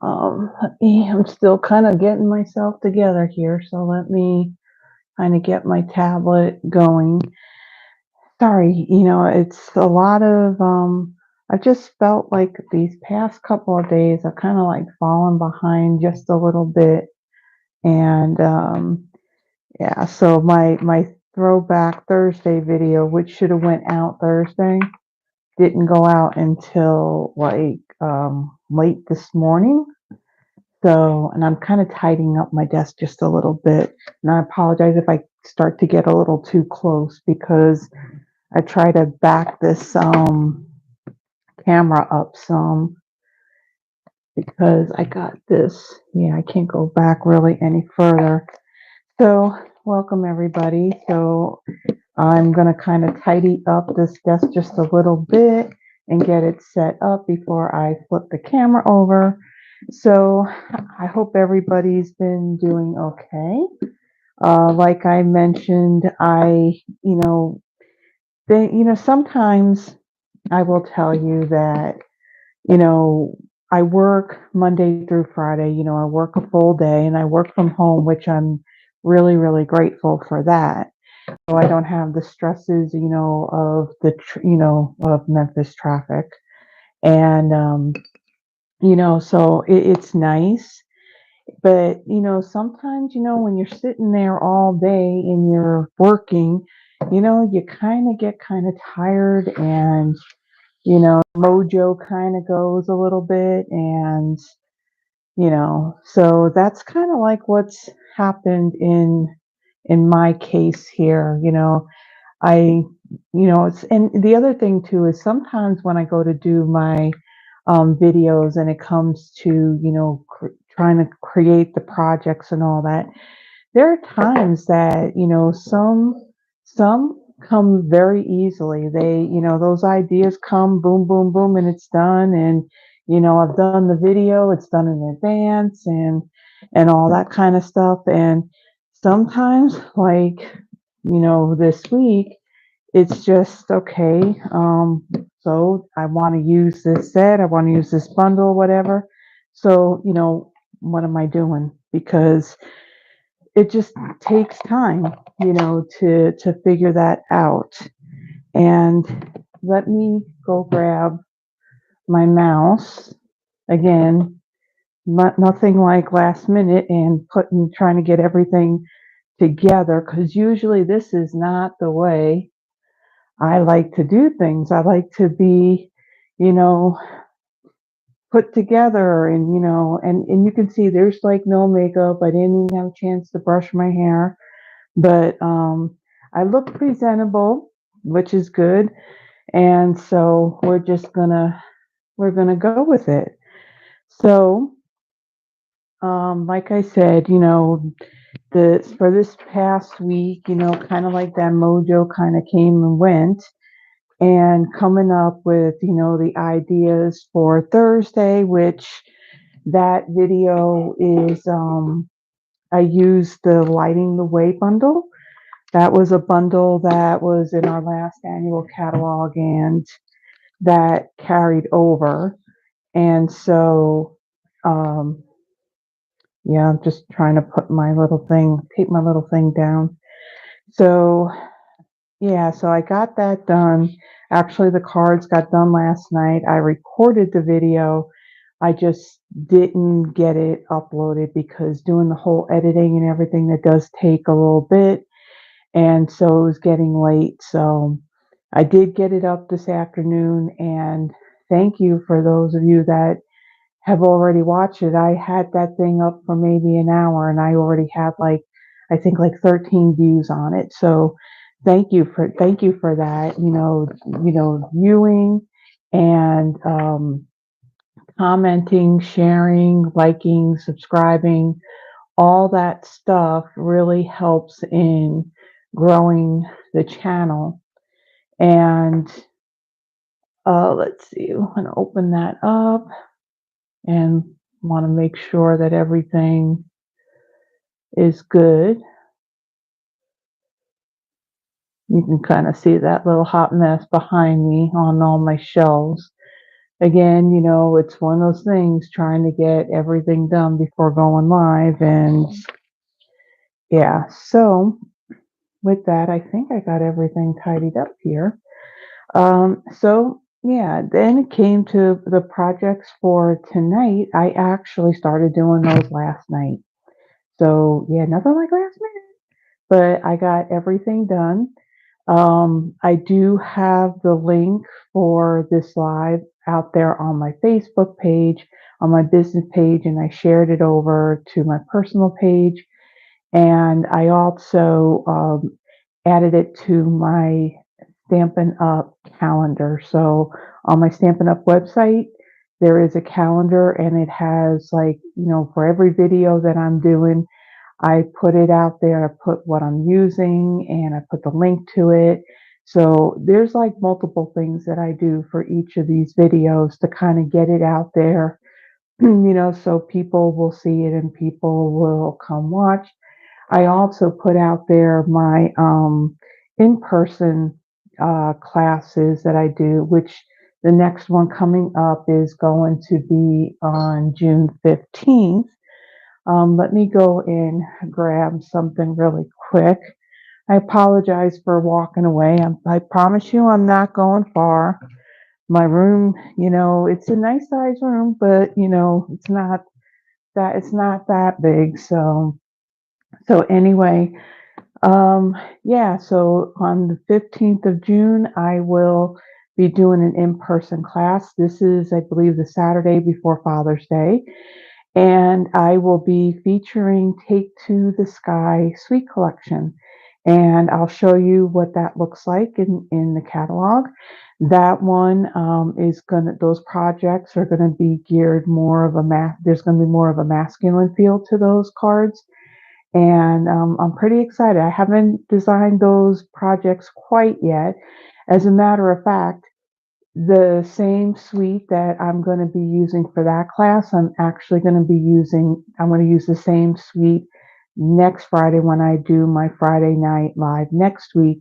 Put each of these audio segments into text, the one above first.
I'm still kind of getting myself together here, so let me kind of get my tablet going. Sorry, it's a lot of, I've just felt like these past couple of days I've kind of like fallen behind just a little bit. And yeah, so my throwback Thursday video, which should have went out Thursday, didn't go out until like late this morning. So, and I'm kind of tidying up my desk just a little bit. And I apologize if I start to get a little too close because I try to back this camera up some because I got this. Yeah, I can't go back really any further. So, welcome everybody. So, I'm going to kind of tidy up this desk just a little bit and get it set up before I flip the camera over. So I hope everybody's been doing okay. Like I mentioned, sometimes I will tell you that, you know, I work Monday through Friday, I work a full day and I work from home, which I'm really, really grateful for that. So I don't have the stresses, of of Memphis traffic. And, so it's nice. But, sometimes, when you're sitting there all day and you're working, you kind of get kind of tired and, mojo kind of goes a little bit. And, so that's kind of like what's happened in my case here. I, it's, and the other thing too is sometimes when I go to do my videos and it comes to, trying to create the projects and all that, there are times that, some come very easily. They, those ideas come boom, boom, boom, and it's done. And, I've done the video, it's done in advance and all that kind of stuff. And sometimes like, this week, it's just okay. So I want to use this set, I want to use this bundle, whatever. So, what am I doing? Because it just takes time, to figure that out. And let me go grab my mouse again. Nothing like last minute and trying to get everything together because usually this is not the way I like to do things. I like to be, you know, put together and, and you can see there's like no makeup. I didn't even have a chance to brush my hair, but I look presentable, which is good. And so we're gonna go with it. So, like I said, for this past week, kind of like that mojo kind of came and went and coming up with, the ideas for Thursday, which that video is, I used the Lighting the Way bundle. That was a bundle that was in our last annual catalog and that carried over. And so, um, yeah, I'm just trying to take my little thing down. So, yeah, so I got that done. Actually, the cards got done last night. I recorded the video. I just didn't get it uploaded because doing the whole editing and everything, that does take a little bit. And so it was getting late. So I did get it up this afternoon. And thank you for those of you that have already watched it. I had that thing up for maybe an hour and I already had I think like 13 views on it. So thank you for that, viewing and commenting, sharing, liking, subscribing, all that stuff really helps in growing the channel. And let's see, I'm going to open that up and want to make sure that everything is good. You can kind of see that little hot mess behind me on all my shelves. again, it's one of those things trying to get everything done before going live. And yeah, so with that, I think I got everything tidied up here. So yeah, then it came to the projects for tonight. I actually started doing those last night. So yeah, nothing like last minute, but I got everything done. I do have the link for this live out there on my Facebook page, on my business page, and I shared it over to my personal page. And I also added it to my Stampin' Up calendar. So on my Stampin' Up website, there is a calendar and it has, like, for every video that I'm doing, I put it out there. I put what I'm using and I put the link to it. So there's like multiple things that I do for each of these videos to kind of get it out there, so people will see it and people will come watch. I also put out there my in-person classes that I do, which the next one coming up is going to be on June 15th. Let me go and grab something really quick. I apologize for walking away. I promise you I'm not going far. My room, it's a nice size room, but it's not that big. So anyway, yeah, so on the 15th of June, I will be doing an in-person class. This is, I believe, the Saturday before Father's Day. And I will be featuring Take to the Sky Sweet Collection. And I'll show you what that looks like in the catalog. That one those projects are gonna be geared more of there's gonna be more of a masculine feel to those cards. And I'm pretty excited. I haven't designed those projects quite yet. As a matter of fact, the same suite that I'm going to be using for that class, I'm going to use the same suite next Friday when I do my Friday night live next week.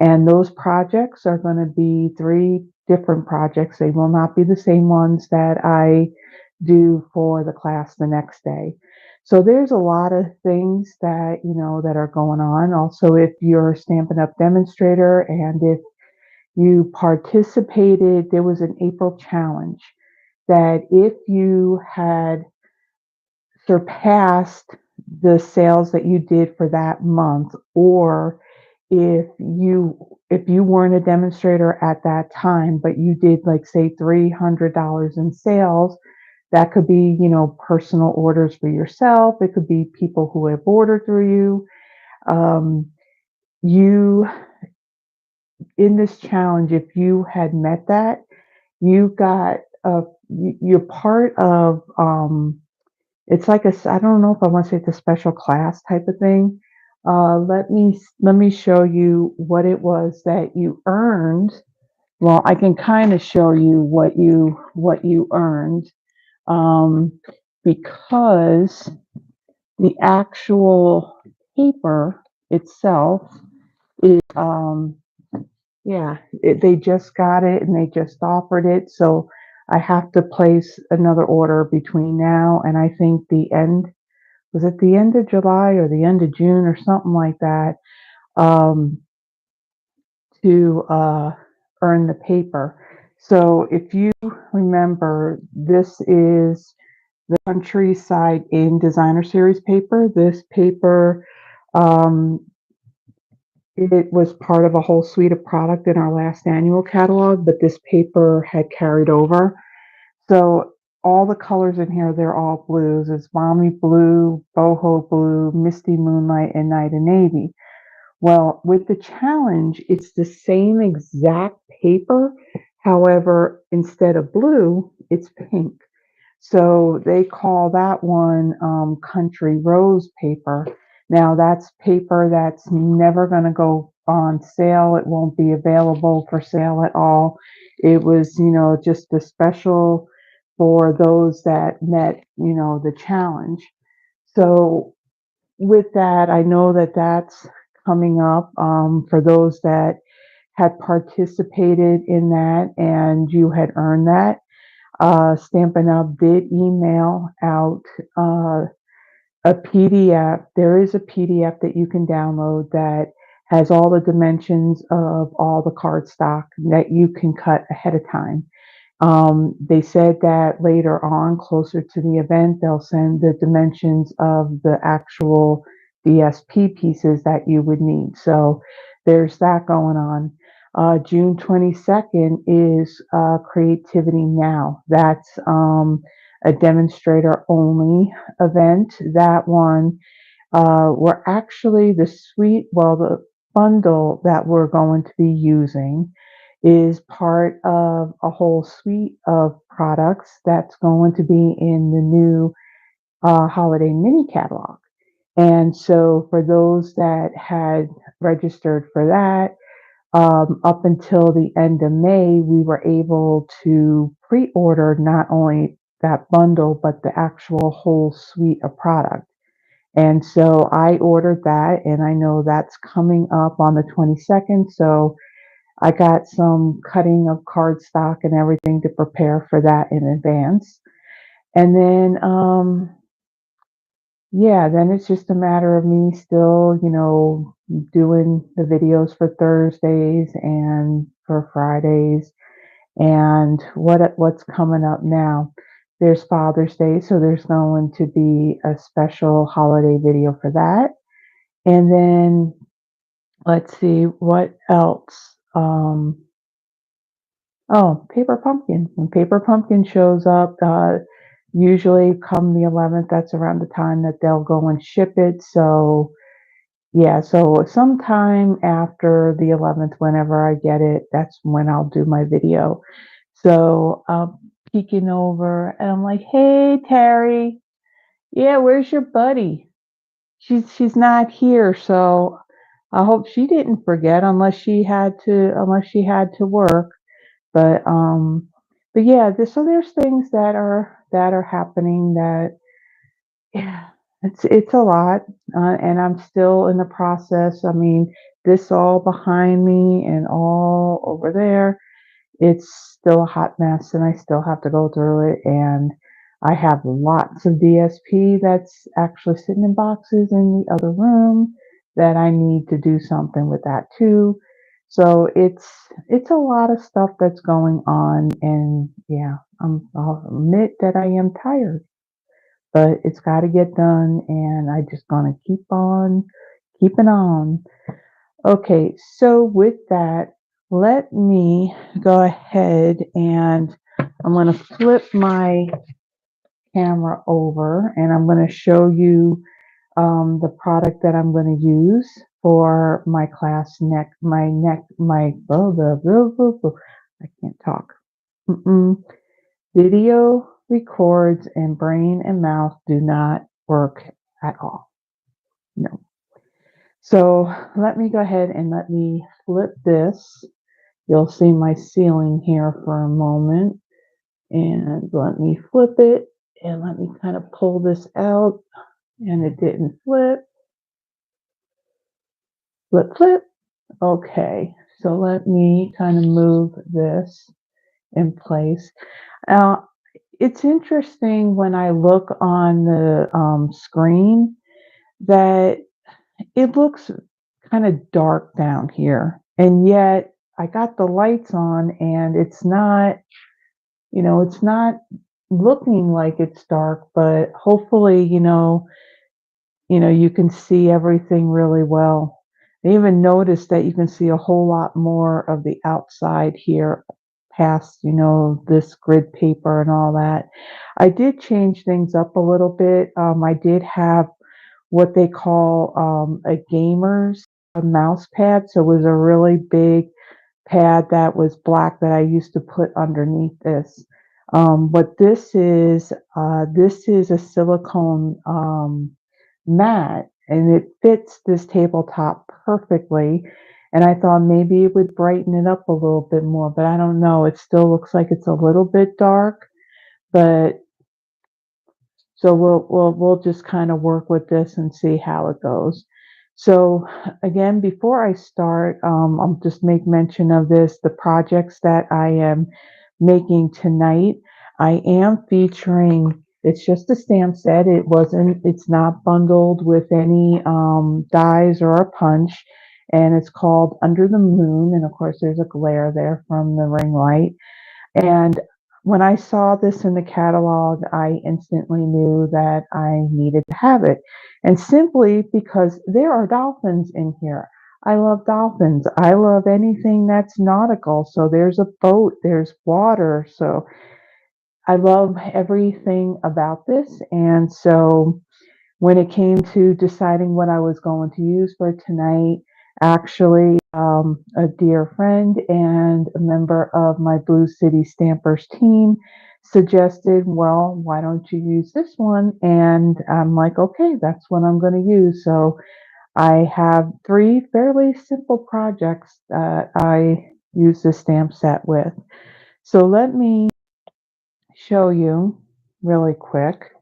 And those projects are going to be 3 different projects. They will not be the same ones that I do for the class the next day. So there's a lot of things that are going on. Also, if you're a Stampin' Up demonstrator and if you participated, there was an April challenge that if you had surpassed the sales that you did for that month, or if you weren't a demonstrator at that time, but you did, like, say $300 in sales, that could be, personal orders for yourself. It could be people who have ordered through you. Um, you in this challenge, if you had met that, you got you're part of it's like I don't know if I want to say it's a special class type of thing. Let me show you what it was that you earned. Well, I can kind of show you what you earned, um, because the actual paper itself is yeah, they just got it and they just offered it. So I have to place another order between now and, I think, was it the end of July or the end of June or something like that, um, to earn the paper. So if you remember, this is the Countryside in Designer Series paper. This paper, um, it was part of a whole suite of product in our last annual catalog, but this paper had carried over. So all the colors in here, they're all blues. It's Balmy blue, Boho blue, Misty Moonlight, and Night and Navy. Well, with the challenge, it's the same exact paper. However, instead of blue, it's pink. So they call that one Country Rose paper. Now, that's paper that's never going to go on sale. It won't be available for sale at all. It was, just a special for those that met, the challenge. So with that, I know that that's coming up, for those that had participated in that and you had earned that. Stampin' Up! Did email out a PDF. There is a PDF that you can download that has all the dimensions of all the cardstock that you can cut ahead of time. They said that later on, closer to the event, they'll send the dimensions of the actual DSP pieces that you would need. So there's that going on. June 22nd is Creativity Now. That's a demonstrator only event. That one, we're actually the bundle that we're going to be using is part of a whole suite of products that's going to be in the new holiday mini catalog. And so for those that had registered for that, up until the end of May, we were able to pre-order not only that bundle, but the actual whole suite of product. And so I ordered that, and I know that's coming up on the 22nd. So I got some cutting of cardstock and everything to prepare for that in advance. And then, yeah, then it's just a matter of me still, doing the videos for Thursdays and for Fridays. And what's coming up now? There's Father's Day, so there's going to be a special holiday video for that. And then let's see what else. Oh, Paper Pumpkin. When Paper Pumpkin shows up, usually come the 11th, that's around the time that they'll go and ship it. So, yeah, so sometime after the 11th, whenever I get it, that's when I'll do my video. So I'm peeking over and I'm like, hey, Terry, yeah, where's your buddy? She's not here, so I hope she didn't forget unless she had to work. But yeah, so there's things that are happening that, yeah, it's a lot, and I'm still in the process. I mean, this all behind me and all over there, it's still a hot mess, and I still have to go through it. And I have lots of DSP that's actually sitting in boxes in the other room that I need to do something with that too. So it's a lot of stuff that's going on, and yeah, I'll admit that I am tired, but it's got to get done, and I just gonna keep on keeping on. Okay, so with that, let me go ahead and I'm going to flip my camera over and I'm going to show you the product that I'm going to use for my class I can't talk. Video records and brain and mouth do not work at all. No. So let me go ahead and let me flip this. You'll see my ceiling here for a moment. And let me flip it and let me kind of pull this out. And it didn't flip. Flip, flip. Okay. So let me kind of move this in place. Now, it's interesting when I look on the screen that it looks kind of dark down here. And yet I got the lights on and it's not looking like it's dark, but hopefully, you can see everything really well. I even noticed that you can see a whole lot more of the outside here past, this grid paper and all that. I did change things up a little bit. I did have what they call a gamer's a mouse pad. So it was a really big pad that was black that I used to put underneath this. But this is a silicone mat, and it fits this tabletop perfectly. And I thought maybe it would brighten it up a little bit more, but I don't know. It still looks like it's a little bit dark, but so we'll just kind of work with this and see how it goes. So again, before I start, I'll just make mention of this, the projects that I am making tonight. I am featuring, it's just a stamp set. It's not bundled with any dies or a punch. And it's called Under the Moon. And of course, there's a glare there from the ring light. And when I saw this in the catalog, I instantly knew that I needed to have it. And simply because there are dolphins in here. I love dolphins. I love anything that's nautical. So there's a boat, there's water. So I love everything about this. And so when it came to deciding what I was going to use for tonight, actually, a dear friend and a member of my Blue City Stampers team suggested, well, why don't you use this one? And I'm like, okay, that's what I'm going to use. So I have three fairly simple projects that I use this stamp set with. So let me show you really quick.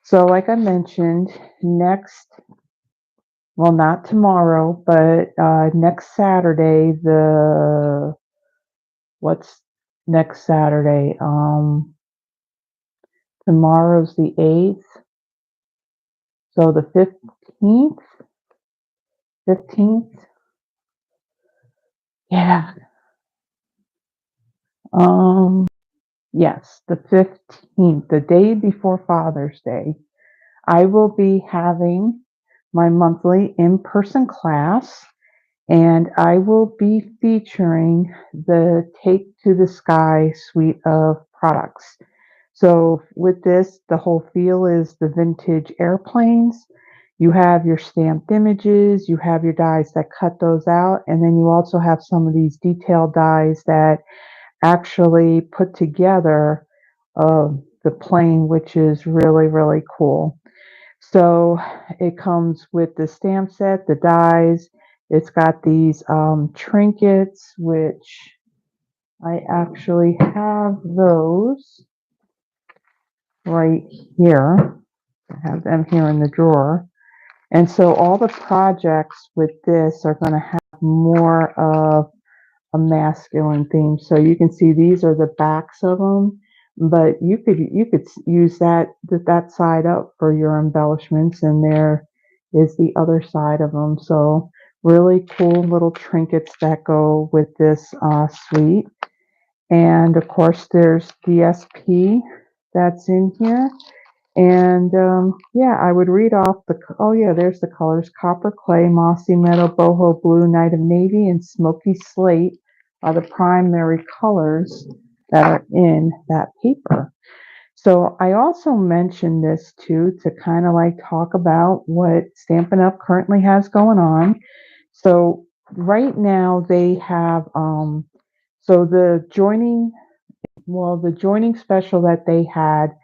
So like I mentioned, well, not tomorrow, but next Saturday, what's next Saturday? Tomorrow's the 8th. So the 15th. Yeah. Yes, the 15th, the day before Father's Day, I will be having my monthly in-person class. And I will be featuring the Take to the Sky suite of products. So with this, the whole feel is the vintage airplanes. You have your stamped images, you have your dies that cut those out, and then you also have some of these detailed dies that actually put together the plane, which is really, really cool. So it comes with the stamp set, the dies. It's got these trinkets, which I actually have those right here. I have them here in the drawer. And so all the projects with this are going to have more of a masculine theme. So you can see these are the backs of them, but you could use that side up for your embellishments, and there is the other side of them. So really cool little trinkets that go with this suite. And of course, there's DSP that's in here. And yeah, I would read off oh yeah, there's the colors: Copper Clay, Mossy Meadow, Boho Blue, Night of Navy, and Smoky Slate are the primary colors that are in that paper. So I also mentioned this too to kind of like talk about what Stampin' Up! Currently has going on. So right now they have, so the joining special that they had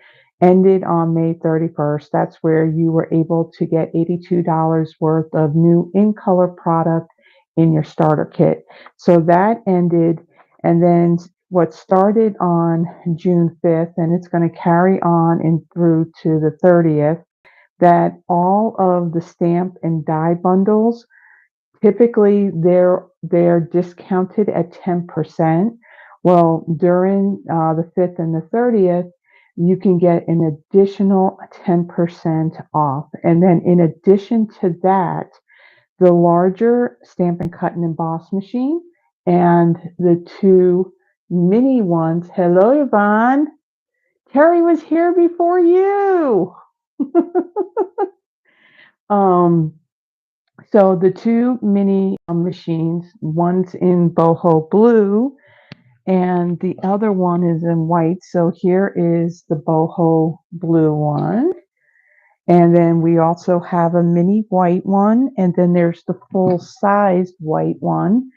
ended on May 31st. That's where you were able to get $82 worth of new in color product in your starter kit. So that ended, and then what started on June 5th, and it's going to carry on and through to the 30th, that all of the stamp and die bundles, typically they're discounted at 10%. Well, during the 5th and the 30th, you can get an additional 10% off. And then in addition to that, the larger Stampin' Cut and Emboss machine and the two mini ones. Hello, Yvonne. Terry was here before you. um, So the two mini machines, one's in Boho Blue and the other one is in white. So here is the Boho Blue one. And then we also have a mini white one, and then there's the full-sized white one.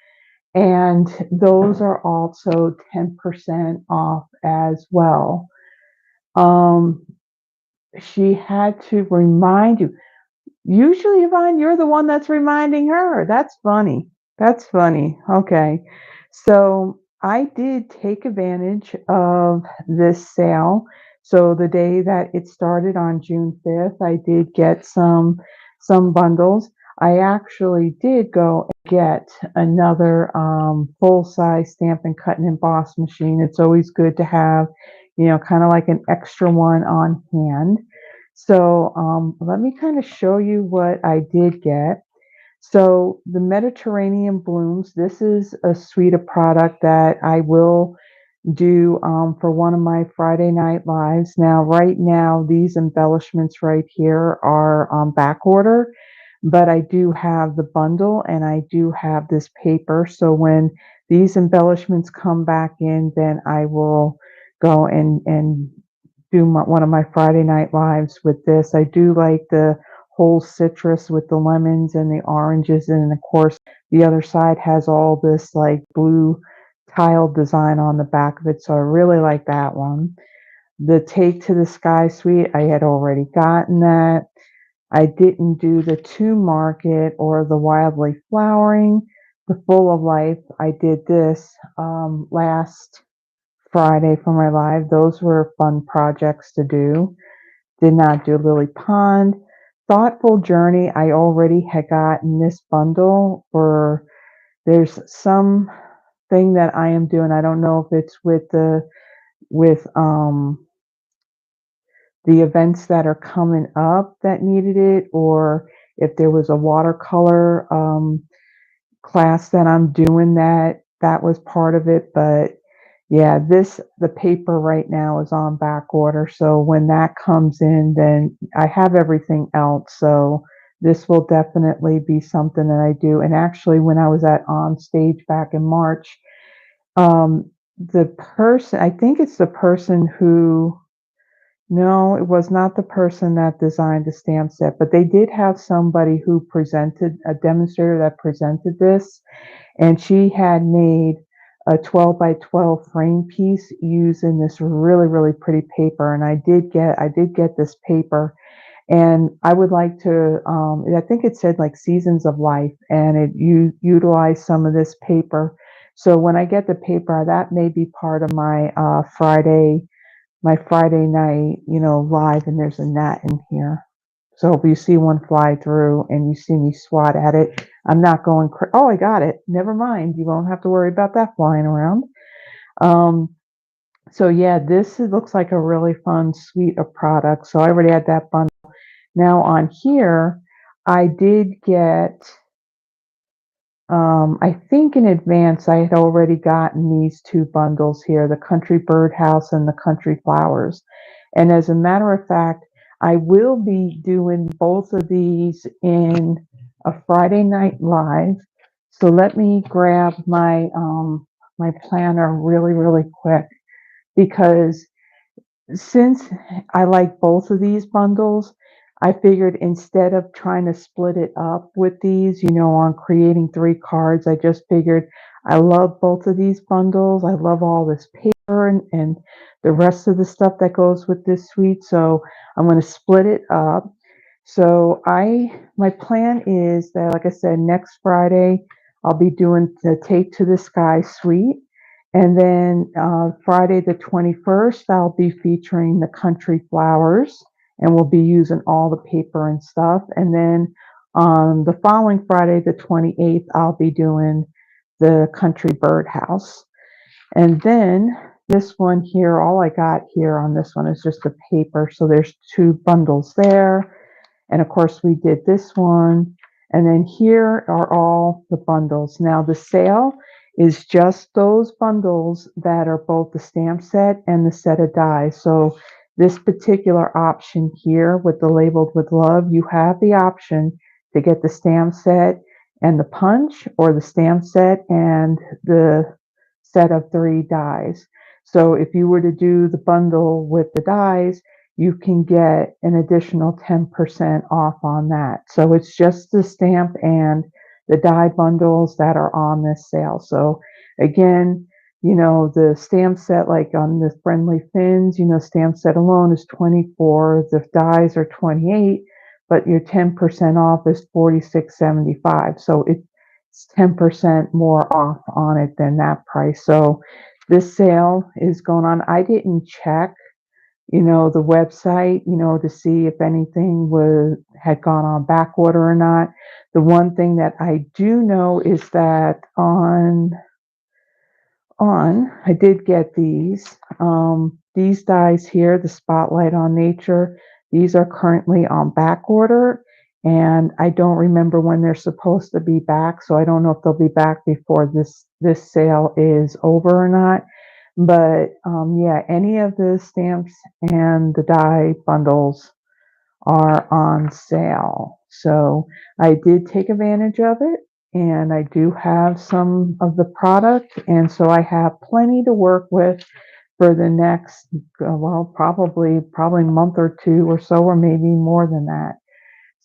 And those are also 10% off as well. She had to remind you. Usually, Yvonne, you're the one that's reminding her. That's funny. That's funny. Okay. So I did take advantage of this sale. So the day that it started on June 5th, I did get some bundles. I actually did go and get another full-size Stampin' Cut and Emboss machine. It's always good to have kind of like an extra one on hand. So let me kind of show you what I did get. So the Mediterranean Blooms, this is a suite of product that I will do for one of my Friday night lives. Now, right now, these embellishments right here are on back order, but I do have the bundle and I do have this paper. So when these embellishments come back in, then I will go and do one of my Friday night lives with this. I do like the whole citrus with the lemons and the oranges, and of course the other side has all this like blue tile design on the back of it, so I really like that one. The Take to the Sky suite, I had already gotten that. I didn't do the To Market or the Wildly Flowering. The Full of Life, I did this last Friday for my live. Those were fun projects to do. Did not do Lily Pond. Thoughtful Journey, I already had gotten this bundle for, there's some thing that I am doing. I don't know if it's with the events that are coming up that needed it, or if there was a watercolor class that I'm doing that was part of it. But yeah, the paper right now is on back order. So when that comes in, then I have everything else. So this will definitely be something that I do. And actually, when I was at On Stage back in March, the person, I think it's the person who, no, it was not the person that designed the stamp set, but they did have somebody who presented, a demonstrator that presented this, and she had made a 12 by 12 frame piece using this really, really pretty paper. And I did get this paper, and I would like to, I think it said like Seasons of Life, and it utilized some of this paper. So when I get the paper, that may be part of my Friday night, live, and there's a gnat in here. So if you see one fly through and you see me swat at it, I'm not going, oh, I got it. Never mind. You won't have to worry about that flying around. Um, so yeah, looks like a really fun suite of products. So I already had that bundle. Now on here, I did get, I think in advance I had already gotten these two bundles here, the Country Birdhouse and the Country Flowers. And as a matter of fact, I will be doing both of these in a Friday night live. So let me grab my planner really, really quick, because since I like both of these bundles, I figured instead of trying to split it up with these, on creating 3 cards, I just figured I love both of these bundles. I love all this paper and the rest of the stuff that goes with this suite. So I'm going to split it up. So my plan is that, like I said, next Friday, I'll be doing the Take to the Sky suite. And then Friday the 21st, I'll be featuring the Country Flowers, and we'll be using all the paper and stuff. And then on the following Friday, the 28th, I'll be doing the Country Birdhouse. And then this one here, all I got here on this one is just the paper. So there's 2 bundles there. And of course, we did this one. And then here are all the bundles. Now, the sale is just those bundles that are both the stamp set and the set of dies. So this particular option here with the Labeled with Love, you have the option to get the stamp set and the punch, or the stamp set and the set of 3 dies. So if you were to do the bundle with the dies, you can get an additional 10% off on that. So it's just the stamp and the die bundles that are on this sale. So again, the stamp set, like on the Friendly Fins, stamp set alone is 24, the dies are 28, but your 10% off is 46.75. So it's 10% more off on it than that price. So this sale is going on. I didn't check the website, to see if anything had gone on back order or not. The one thing that I do know is that I did get these. these dies here, the Spotlight on Nature, these are currently on back order, and I don't remember when they're supposed to be back, so I don't know if they'll be back before this sale is over or not. But yeah, any of the stamps and the die bundles are on sale. So I did take advantage of it, and I do have some of the product, and so I have plenty to work with for the next, well, probably month or two or so, or maybe more than that.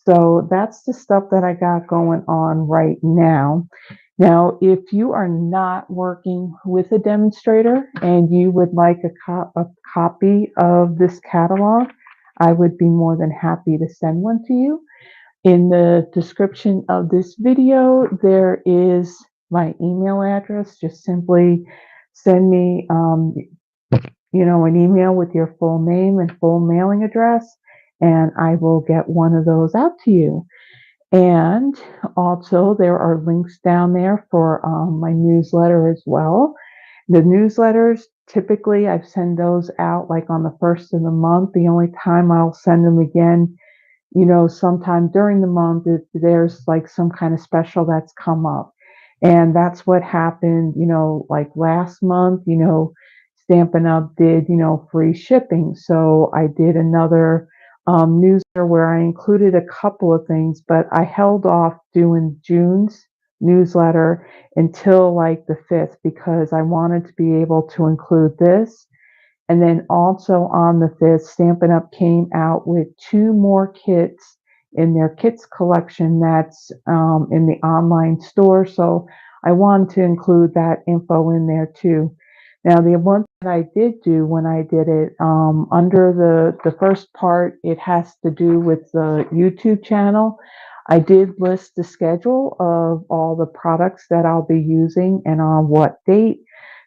So that's the stuff that I got going on right now. Now, if you are not working with a demonstrator and you would like a copy of this catalog, I would be more than happy to send one to you. In the description of this video, there is my email address. Just simply send me, an email with your full name and full mailing address, and I will get one of those out to you. And also, there are links down there for my newsletter as well. The newsletters, typically, I send those out like on the first of the month. The only time I'll send them again, sometime during the month, if there's like some kind of special that's come up. And that's what happened, like last month, Stampin' Up did, free shipping. So I did another newsletter where I included a couple of things, but I held off doing June's newsletter until like the 5th because I wanted to be able to include this. And then also on the 5th, Stampin' Up came out with 2 more kits in their kits collection that's in the online store. So I wanted to include that info in there too. Now, the one that I did do when I did it, under the first part, it has to do with the YouTube channel. I did list the schedule of all the products that I'll be using and on what date.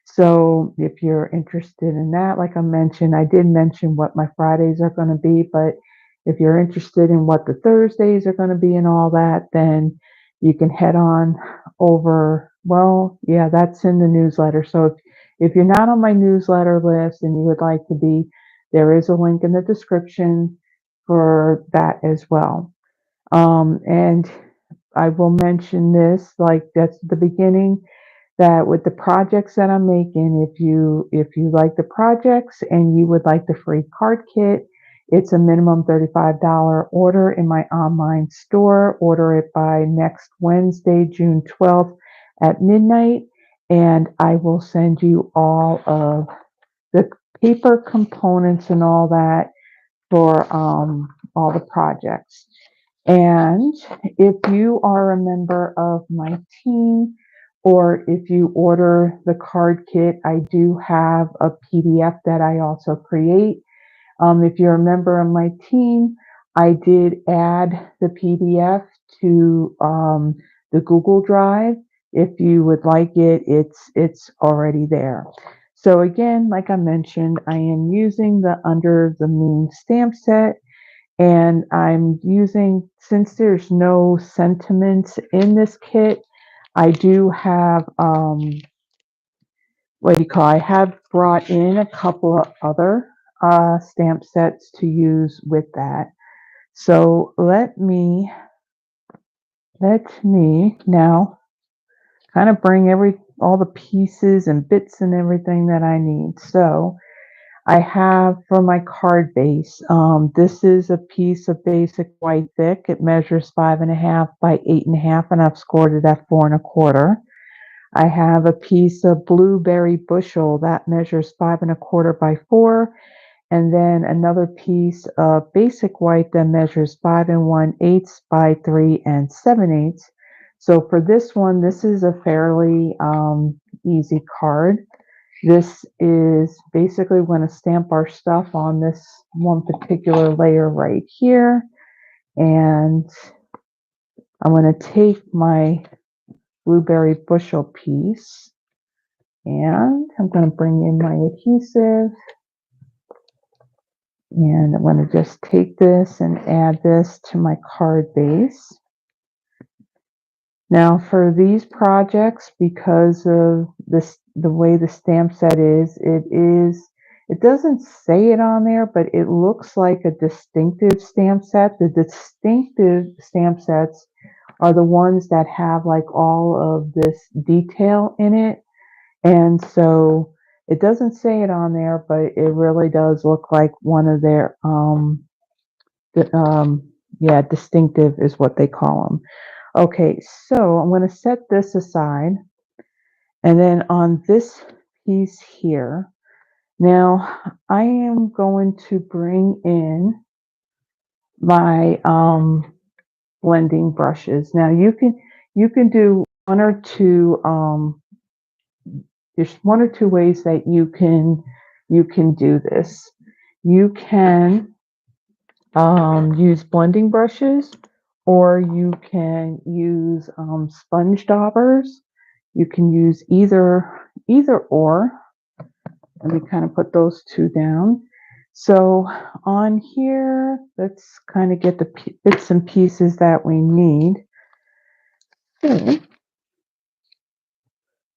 So if you're interested in that, like I mentioned, I did mention what my Fridays are going to be, but if you're interested in what the Thursdays are going to be and all that, then you can head on over. Well, yeah, that's in the newsletter. So if you're not on my newsletter list and you would like to be, there is a link in the description for that as well. And I will mention this, like that's the beginning, that with the projects that I'm making, if you like the projects and you would like the free card kit, it's a minimum $35 order in my online store. Order it by next Wednesday, June 12th at midnight, and I will send you all of the paper components and all that for all the projects. And if you are a member of my team, or if you order the card kit, I do have a PDF that I also create. If you're a member of my team, I did add the PDF to the Google Drive. If you would like it, it's already there. So again, like I mentioned, I am using the Under the Moon stamp set. And I'm using, since there's no sentiments in this kit, I do have, I have brought in a couple of other stamp sets to use with that. So let me now kind of bring all the pieces and bits and everything that I need. So I have for my card base, this is a piece of basic white thick. It measures 5.5 by 8.5, and I've scored it at 4.25. I have a piece of blueberry bushel that measures 5.25 by 4, and then another piece of basic white that measures 5 1/8 by 3 7/8. So for this one, this is a fairly easy card. This is basically going to stamp our stuff on this one particular layer right here. And I'm going to take my blueberry bushel piece and I'm going to bring in my adhesive. And I'm going to just take this and add this to my card base. Now for these projects, because of this, the way the stamp set is, It doesn't say it on there, but it looks like a distinctive stamp set. The distinctive stamp sets are the ones that have like all of this detail in it. And so it doesn't say it on there, but it really does look like one of their, yeah, distinctive is what they call them. Okay, so I'm going to set this aside. And then on this piece here, now I am going to bring in my blending brushes. Now you can do one or two there's one or two ways that you can do this. You can use blending brushes, or you can use sponge daubers. You can use either or. Let me kind of put those two down. So on here, let's kind of get the bits and pieces that we need. So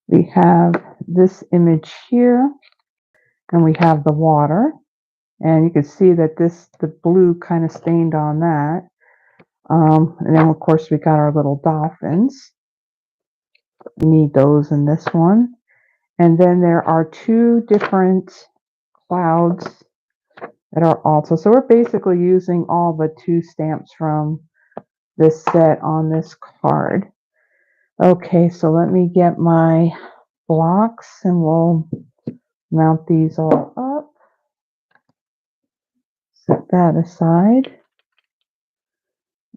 we have this image here, and we have the water. And you can see that the blue kind of stained on that. And then of course we got our little dolphins. We need those in this one. And then there are two different clouds that are also. So we're basically using all but two stamps from this set on this card. Okay, so let me get my blocks and we'll mount these all up. Set that aside.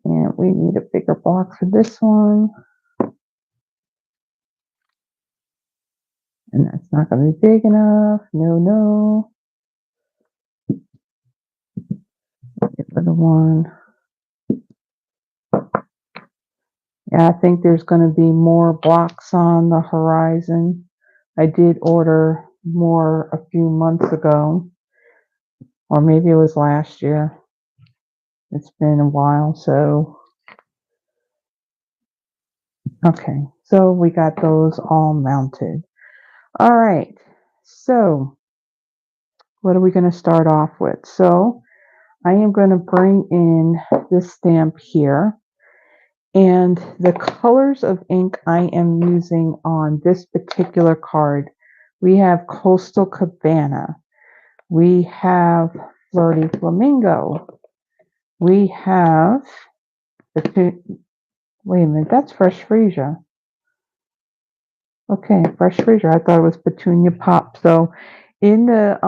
And we need a bigger block for this one. And that's not going to be big enough. No. Get rid of one. Yeah, I think there's going to be more blocks on the horizon. I did order more a few months ago. Or maybe it was last year. It's been a while, so. Okay, so we got those all mounted. All right, so what are we going to start off with? So I am going to bring in this stamp here, and the colors of ink I am using on this particular card, we have Coastal Cabana, we have Flirty Flamingo, we have wait a minute, that's Fresh Freesia. Okay, Fresh Freesia. I thought it was Petunia Pop. So in the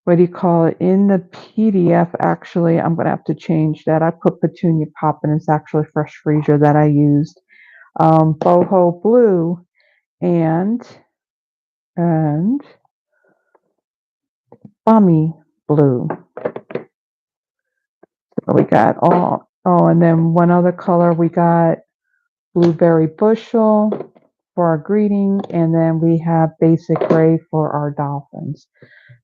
what do you call it? In the PDF, actually, I'm gonna have to change that. I put Petunia Pop and it's actually Fresh Freesia that I used. Boho Blue and Balmy Blue. So we got all. Oh, and then one other color we got Blueberry Bushel for our greeting, and then we have Basic Gray for our dolphins.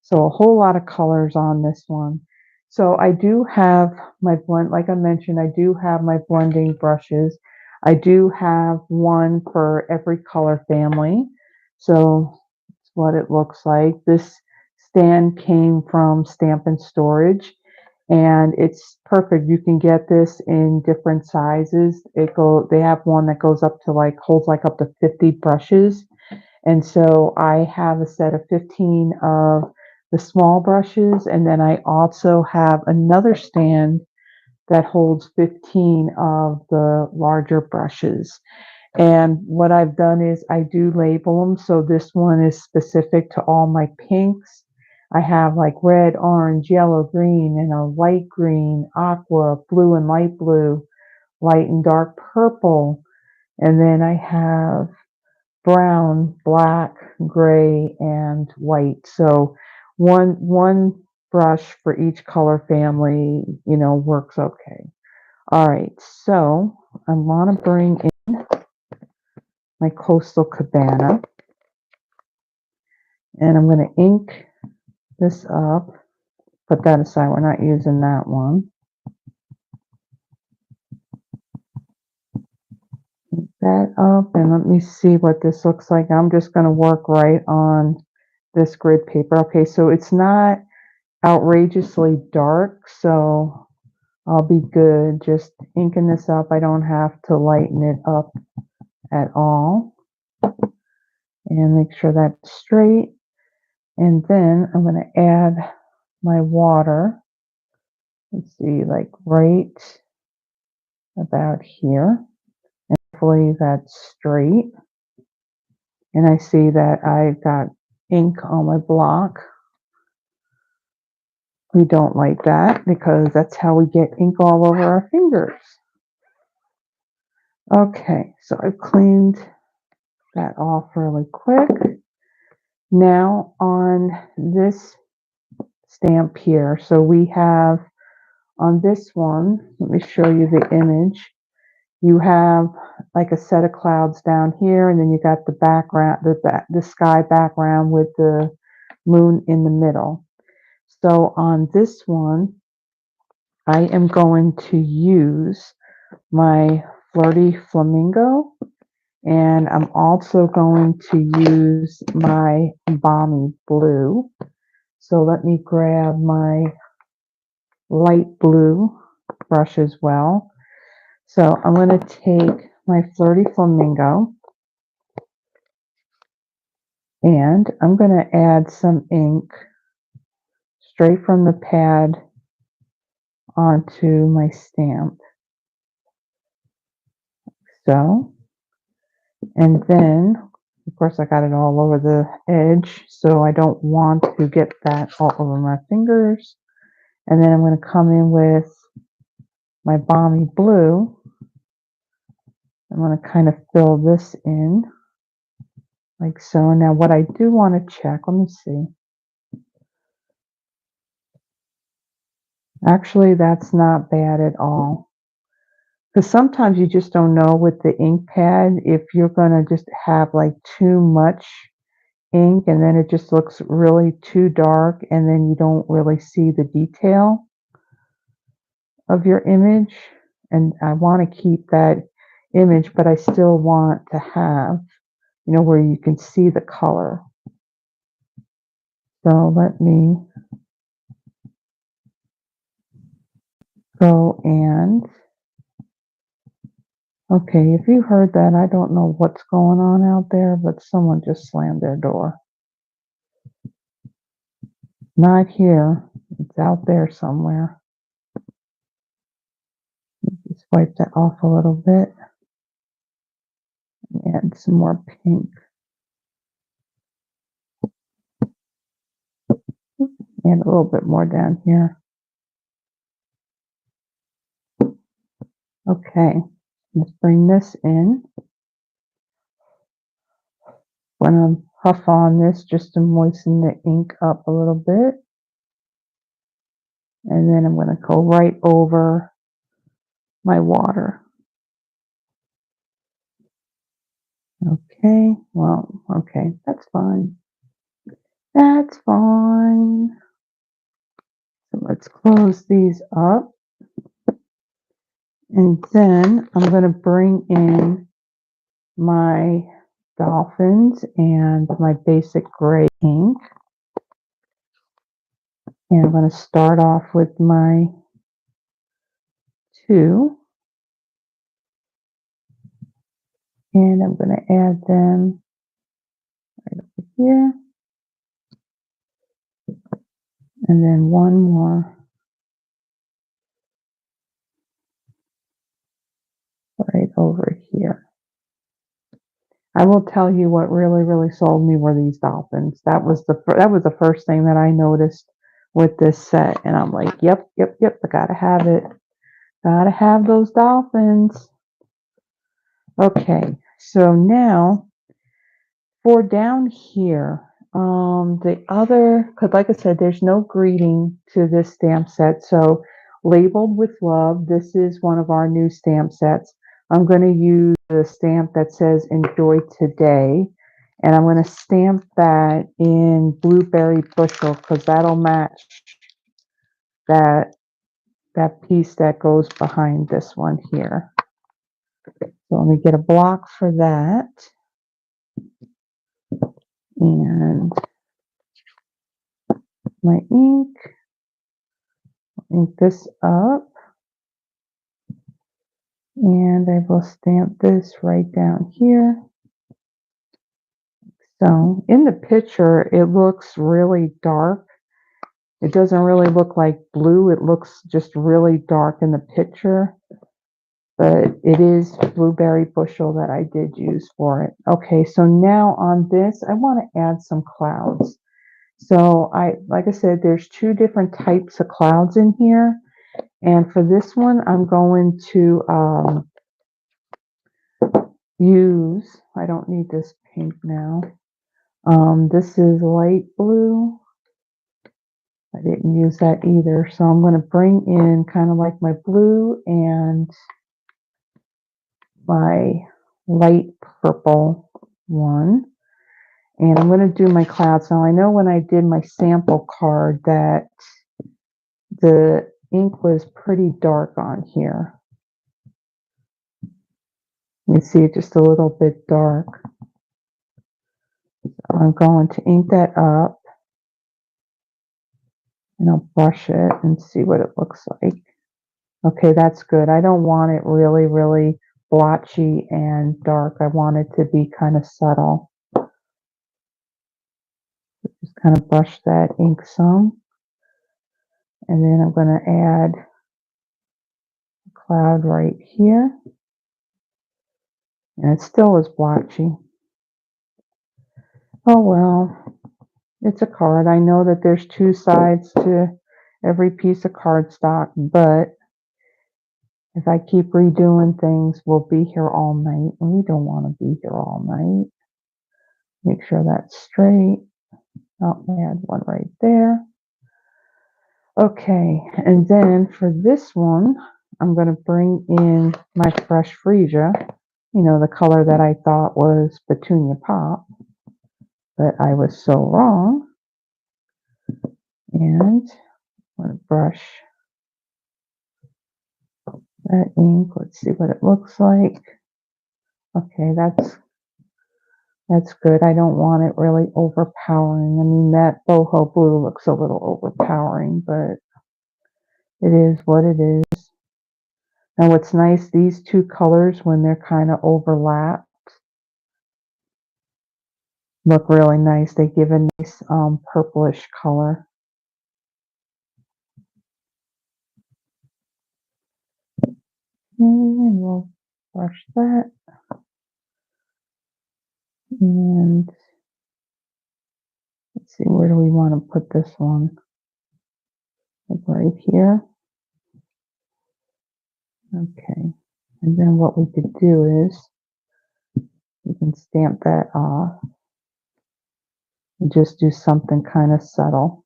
So a whole lot of colors on this one. So I do have my blend, like I mentioned, I do have my blending brushes. I do have one for every color family. So that's what it looks like. This stand came from Stampin' Storage, and it's perfect. You can get this in different sizes. They have one that goes up to holds up to 50 brushes. And so I have a set of 15 of the small brushes, and then I also have another stand that holds 15 of the larger brushes. And what I've done is I do label them. So this one is specific to all my pinks. I have like red, orange, yellow, green, and a light green, aqua, blue and light blue, light and dark purple. And then I have brown, black, gray, and white. So one brush for each color family, works okay. All right, so I want to bring in my Coastal Cabana, and I'm going to ink this up. Put that aside, we're not using that one. Ink that up, and let me see what this looks like. I'm just going to work right on this grid paper. Okay, so it's not outrageously dark, so I'll be good just inking this up. I don't have to lighten it up at all. And make sure that's straight. And then I'm going to add my water. Let's see, like right about here. And hopefully that's straight. And I see that I've got ink on my block. We don't like that because that's how we get ink all over our fingers. Okay, so I've cleaned that off really quick. Now on this stamp here, so we have on this one, let me show you the image. You have like a set of clouds down here, and then you got the background, the sky background with the moon in the middle. So on this one, I am going to use my Flirty Flamingo, and I'm also going to use my Balmy Blue. So let me grab my light blue brush as well. So I'm going to take my Flirty Flamingo and I'm going to add some ink straight from the pad onto my stamp. So, and then of course I got it all over the edge, so I don't want to get that all over my fingers. And then I'm going to come in with my Balmy Blue. I'm going to kind of fill this in like so. Now what I do want to check, let me see. Actually, that's not bad at all. Because sometimes you just don't know with the ink pad if you're going to just have like too much ink and then it just looks really too dark and then you don't really see the detail of your image. And I want to keep that image, but I still want to have, you know, where you can see the color. So let me go and, okay, if you heard that, I don't know what's going on out there, but someone just slammed their door. Not here, it's out there somewhere. Just wipe that off a little bit and add some more pink. And a little bit more down here. Okay, let's bring this in. I'm going to puff on this just to moisten the ink up a little bit. And then I'm going to go right over my water. Okay, well, okay, that's fine. That's fine. So let's close these up. And then I'm going to bring in my dolphins and my basic gray ink. And I'm going to start off with my 2. And I'm going to add them right over here. And then one more right over here. I will tell you what really sold me were these dolphins. That was the first thing that I noticed with this set, and I'm like, yep, I gotta have it. Gotta have those dolphins. Okay, so now for down here, the other, because like I said, there's no greeting to this stamp set, so labeled with love, this is one of our new stamp sets. I'm going to use the stamp that says enjoy today, and I'm going to stamp that in Blueberry Bushel because that'll match that piece that goes behind this one here. So let me get a block for that. And my ink. Ink this up. And I will stamp this right down here. So in the picture, it looks really dark. It doesn't really look like blue. It looks just really dark in the picture. But it is blueberry bushel that I did use for it. Okay, so now on this, I want to add some clouds. So like I said, there's two different types of clouds in here. And for this one, I'm going to I don't need this pink now. This is light blue. I didn't use that either. So I'm going to bring in kind of like my blue and my light purple one. And I'm going to do my clouds. Now I know when I did my sample card that the ink was pretty dark on here. You see it just a little bit dark. So I'm going to ink that up. And I'll brush it and see what it looks like. Okay, that's good. I don't want it really, really blotchy and dark. I want it to be kind of subtle. Just kind of brush that ink some. And then I'm going to add a cloud right here. And it still is blotchy. Oh well, it's a card. I know that there's two sides to every piece of cardstock, but if I keep redoing things, we'll be here all night, and we don't want to be here all night. Make sure that's straight. I'll add one right there. Okay, and then for this one, I'm going to bring in my fresh freesia, you know, the color that I thought was Petunia Pop, but I was so wrong. And I'm going to brush that ink. Let's see what it looks like. Okay, that's good. I don't want it really overpowering. I mean, that boho blue looks a little overpowering, but it is what it is. Now what's nice, these two colors, when they're kind of overlapped, look really nice. They give a nice purplish color. And we'll brush that. And let's see, where do we want to put this one? Like right here. Okay. And then what we could do is we can stamp that off and just do something kind of subtle.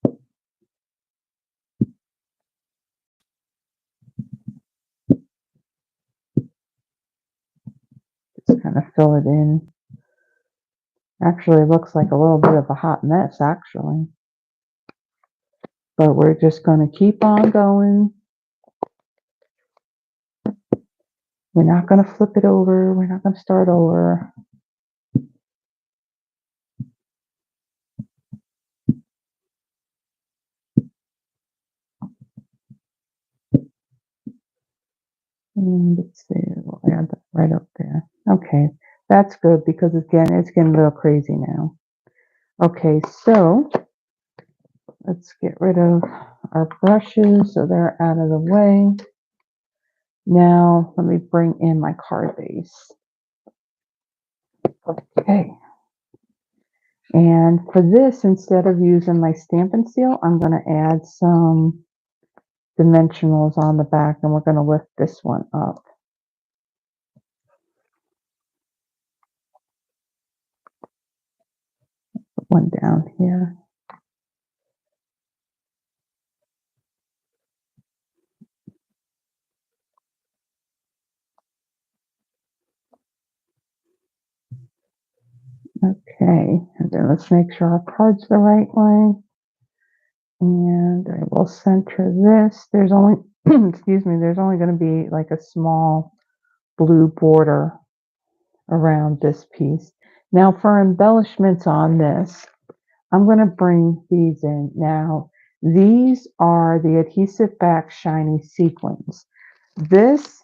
Just kind of fill it in. Actually, it looks like a little bit of a hot mess, actually. But we're just going to keep on going. We're not going to flip it over. We're not going to start over. And let's see, we'll add that right up there. Okay, that's good because again, it's getting a little crazy now. Okay, so let's get rid of our brushes so they're out of the way. Now, let me bring in my card base. Okay. And for this, instead of using my Stampin' Seal, I'm going to add some dimensionals on the back, and we're going to lift this one up. Put one down here. Okay, and then let's make sure our card's the right way. And I will center this. There's only, excuse me, there's only going to be like a small blue border around this piece. Now for embellishments on this, I'm going to bring these in. Now, These are the adhesive back shiny sequins. These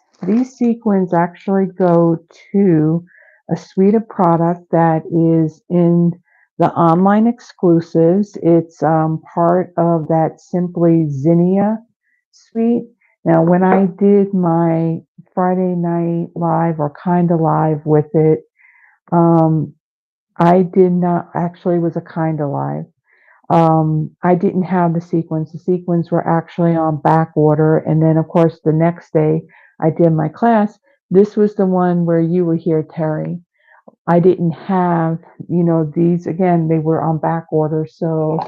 sequins actually go to a suite of product that is in the online exclusives. It's part of that Simply Zinnia suite. Now, when I did my Friday night live or kind of live with it, um, I did not actually it was a kind of live. I didn't have the sequins. The sequins were actually on back order. And then, of course, the next day I did my class. This was the one where you were here, Terry. I didn't have, these again, they were on back order. So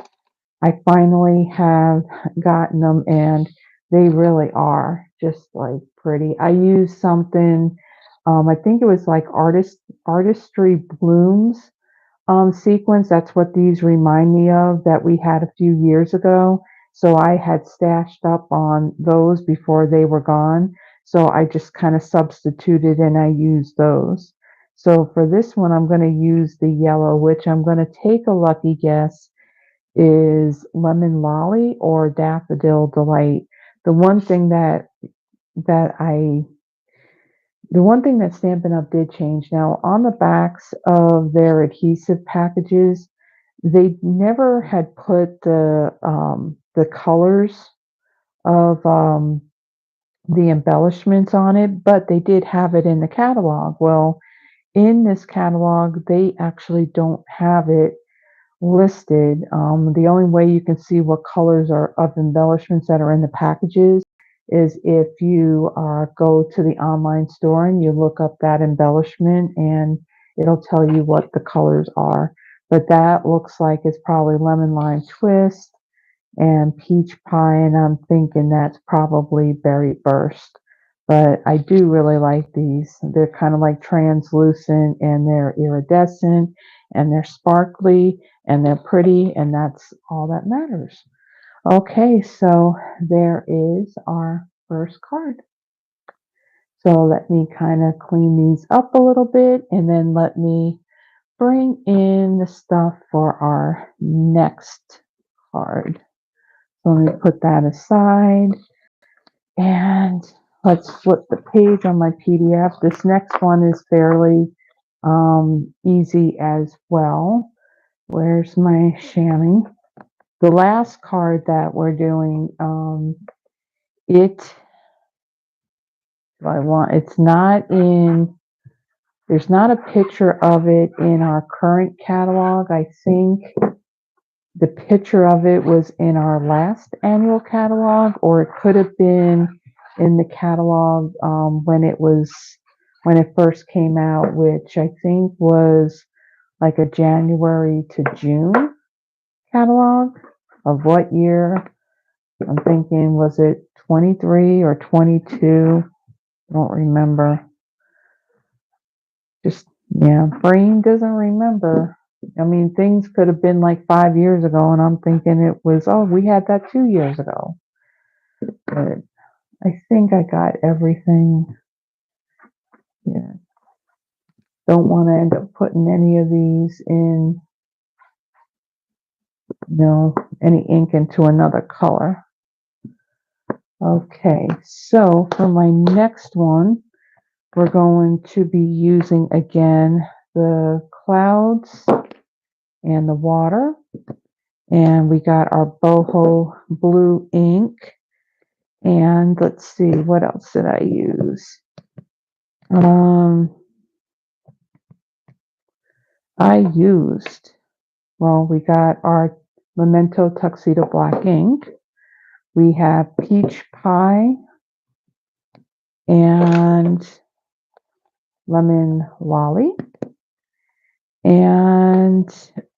I finally have gotten them and they really are just like pretty. I used something, I think it was like artistry blooms sequence. That's what these remind me of that we had a few years ago. So I had stashed up on those before they were gone. So I just kind of substituted and I used those. So for this one, I'm going to use the yellow, which I'm going to take a lucky guess is Lemon Lolly or Daffodil Delight. The one thing that I the one thing that Stampin' Up! Did change now on the backs of their adhesive packages, they never had put the colors of the embellishments on it, but they did have it in the catalog. Well, in this catalog, they actually don't have it listed. The only way you can see what colors are of embellishments that are in the packages is if you go to the online store and you look up that embellishment and it'll tell you what the colors are. But that looks like it's probably lemon lime twist and peach pie, and I'm thinking that's probably berry burst. But I do really like these. They're kind of like translucent and they're iridescent and they're sparkly and they're pretty, and that's all that matters. Okay, so there is our first card. So let me kind of clean these up a little bit and then let me bring in the stuff for our next card. So let me put that aside and let's flip the page on my PDF. This next one is fairly easy as well. Where's my chamois? The last card that we're doing, it's not in, there's not a picture of it in our current catalog. I think the picture of it was in our last annual catalog, or it could have been in the catalog when it first came out, which I think was like a January to June catalog of what year. I'm thinking, was it 23 or 22? I don't remember. Just, yeah, brain doesn't remember. I mean, things could have been like 5 years ago, and I'm thinking it was, oh, we had that 2 years ago. But I think I got everything here. Don't want to end up putting any of these in, any ink into another color. Okay, so for my next one, we're going to be using again the clouds and the water. And we got our Boho blue ink. And let's see, what else did I use? We got our Memento Tuxedo Black ink. We have Peach Pie and Lemon Lolly. And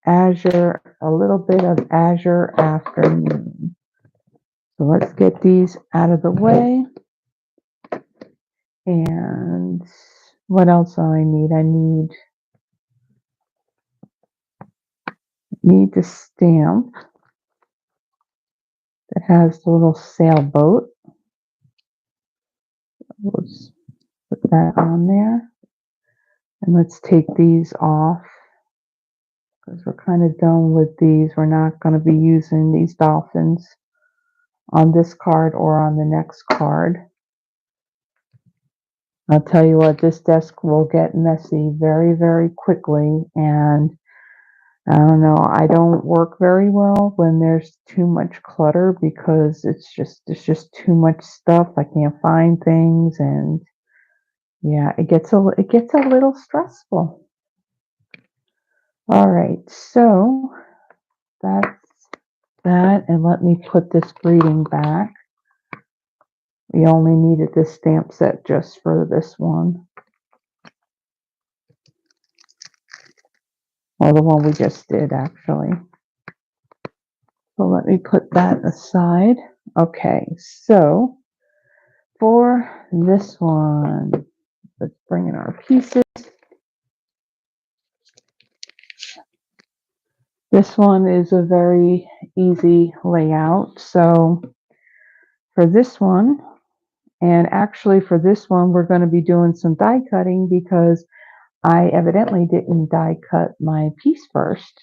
Azure, a little bit of Azure Afternoon. So let's get these out of the way. And what else do I need? I need the stamp that has the little sailboat. Let's put that on there. And let's take these off because we're kind of done with these. We're not going to be using these dolphins. on this card or on the next card. I'll tell you what, this desk will get messy very, very quickly, and I don't know, I don't work very well when there's too much clutter because it's just too much stuff. I can't find things, and yeah, it gets a little stressful. All right, so that's that, and let me put this greeting back. We only needed this stamp set just for this one. Or the one we just did, actually. So let me put that aside. Okay, so for this one, let's bring in our pieces. This one is a very easy layout. So for this one, and actually for this one, we're going to be doing some die cutting because I evidently didn't die cut my piece first.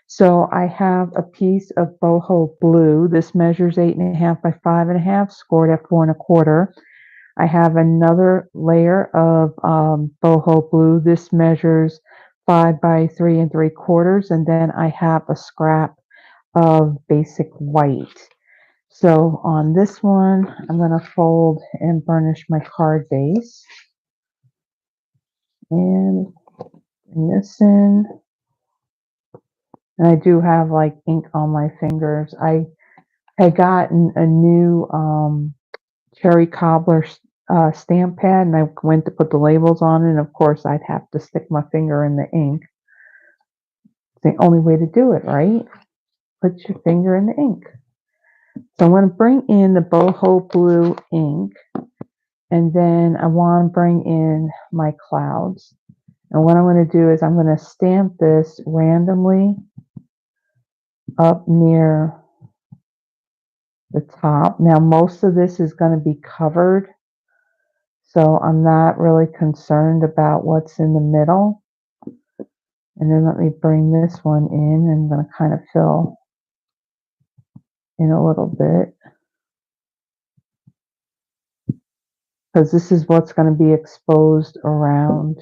So I have a piece of boho blue. This measures 8.5 by 5.5, scored at 4.25. I have another layer of boho blue. This measures 5 by 3.75, and then I have a scrap of basic white. So on this one, I'm going to fold and burnish my card base. And bring this in. And I do have like ink on my fingers. I had gotten a new cherry cobbler stamp pad, and I went to put the labels on it, and of course I'd have to stick my finger in the ink. It's the only way to do it, right? Put your finger in the ink. So I'm going to bring in the boho blue ink, and then I want to bring in my clouds. And what I'm going to do is I'm going to stamp this randomly up near the top. Now most of this is going to be covered, so I'm not really concerned about what's in the middle. And then let me bring this one in, and I'm going to kind of fill in a little bit because this is what's going to be exposed around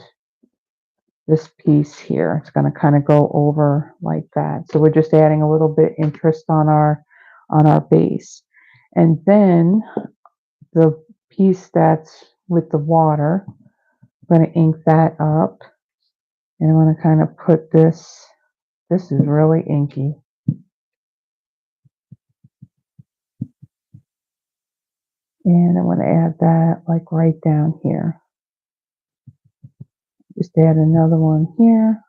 this piece here. It's going to kind of go over like that. So we're just adding a little bit interest on our base. And then the piece that's with the water, I'm going to ink that up, and I'm going to kind of put this is really inky. And I'm going to add that like right down here. Just add another one here,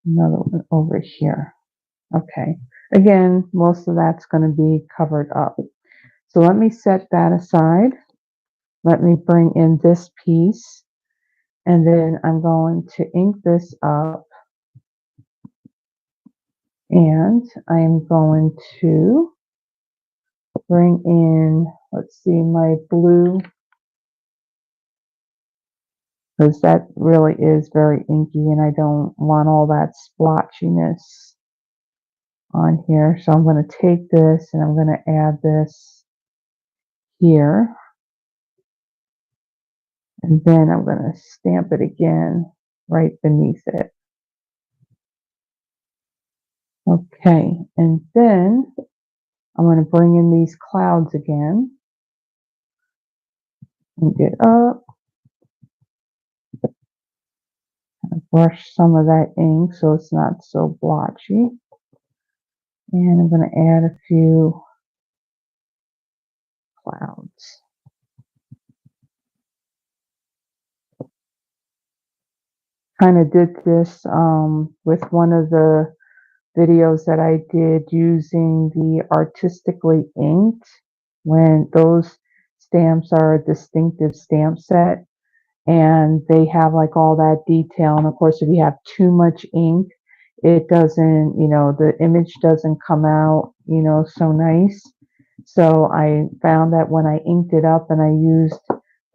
another one over here. Okay, again, most of that's going to be covered up. So let me set that aside. Let me bring in this piece, and then I'm going to ink this up, and I'm going to bring in, let's see, my blue, because that really is very inky and I don't want all that splotchiness on here. So I'm going to take this and I'm going to add this here, and then I'm going to stamp it again right beneath it. Okay, and then I'm going to bring in these clouds again, ink it up, brush some of that ink so it's not so blotchy, and I'm going to add a few clouds. Kind of did this with one of the videos that I did using the artistically inked, when those stamps are a distinctive stamp set and they have like all that detail. And of course, if you have too much ink, it doesn't, the image doesn't come out, so nice. So I found that when I inked it up and I used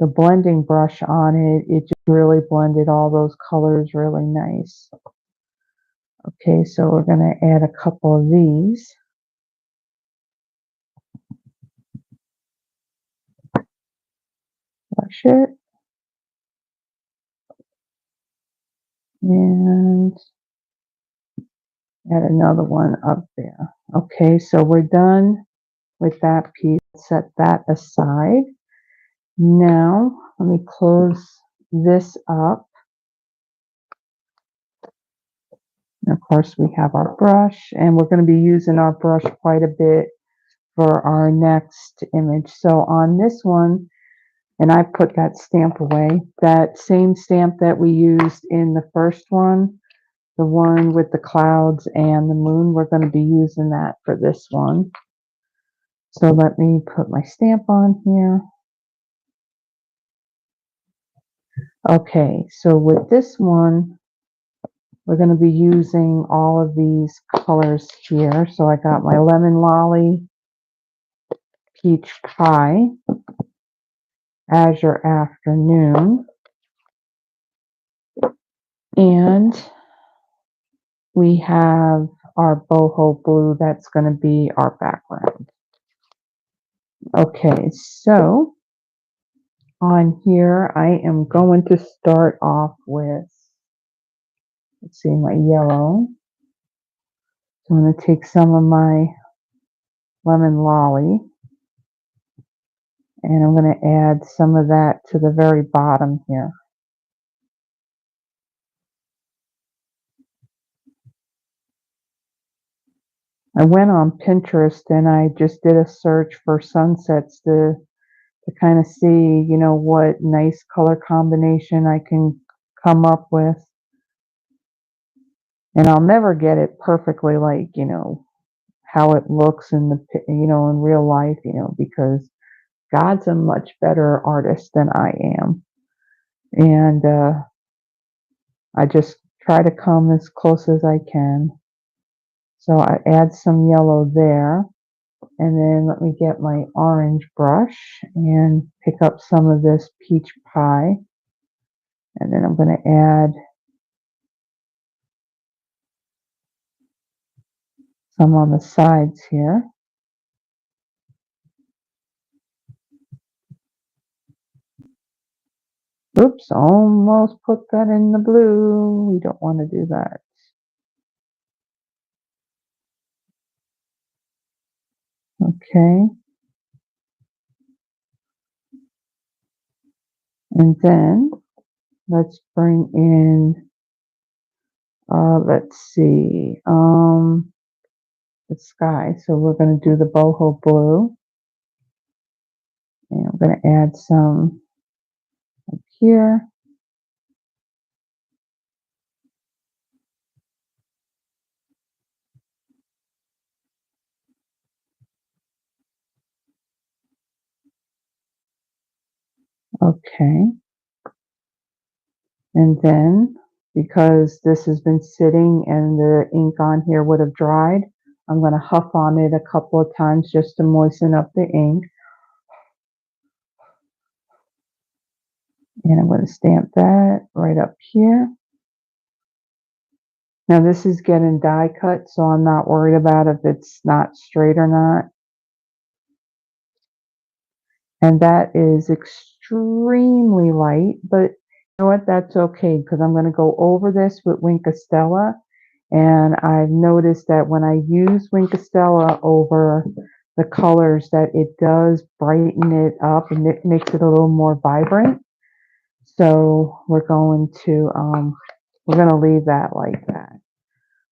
the blending brush on it, it just really blended all those colors really nice. Okay, so we're going to add a couple of these. finish it. And add another one up there. Okay, so we're done with that piece. Set that aside. Now, let me close this up. And of course, we have our brush, and we're going to be using our brush quite a bit for our next image. So on this one, and I put that stamp away, that same stamp that we used in the first one, the one with the clouds and the moon, we're going to be using that for this one. So let me put my stamp on here. Okay, so with this one, we're going to be using all of these colors here. So I got my lemon lolly, peach pie, azure afternoon, and we have our boho blue. That's going to be our background. Okay, so on here, I am going to start off with, let's see, my yellow. So I'm going to take some of my lemon lolly, and I'm going to add some of that to the very bottom here. I went on Pinterest and I just did a search for sunsets to kind of see, you know, what nice color combination I can come up with. And I'll never get it perfectly like, you know, how it looks in the, you know, in real life, you know, because God's a much better artist than I am. And I just try to come as close as I can. So I add some yellow there. And then let me get my orange brush and pick up some of this peach pie. And then I'm going to add some on the sides here. Oops, almost put that in the blue. We don't want to do that. Okay. And then let's bring in, let's see, the sky. So we're going to do the boho blue. And I'm going to add some up here. Okay. And then, because this has been sitting and the ink on here would have dried, I'm going to huff on it a couple of times just to moisten up the ink. And I'm going to stamp that right up here. Now this is getting die cut, so I'm not worried about if it's not straight or not. And that is extremely light, but you know what? That's okay, because I'm going to go over this with Winkostella. And I've noticed that when I use Winkostella over the colors, that it does brighten it up and it makes it a little more vibrant. So we're going to leave that like that.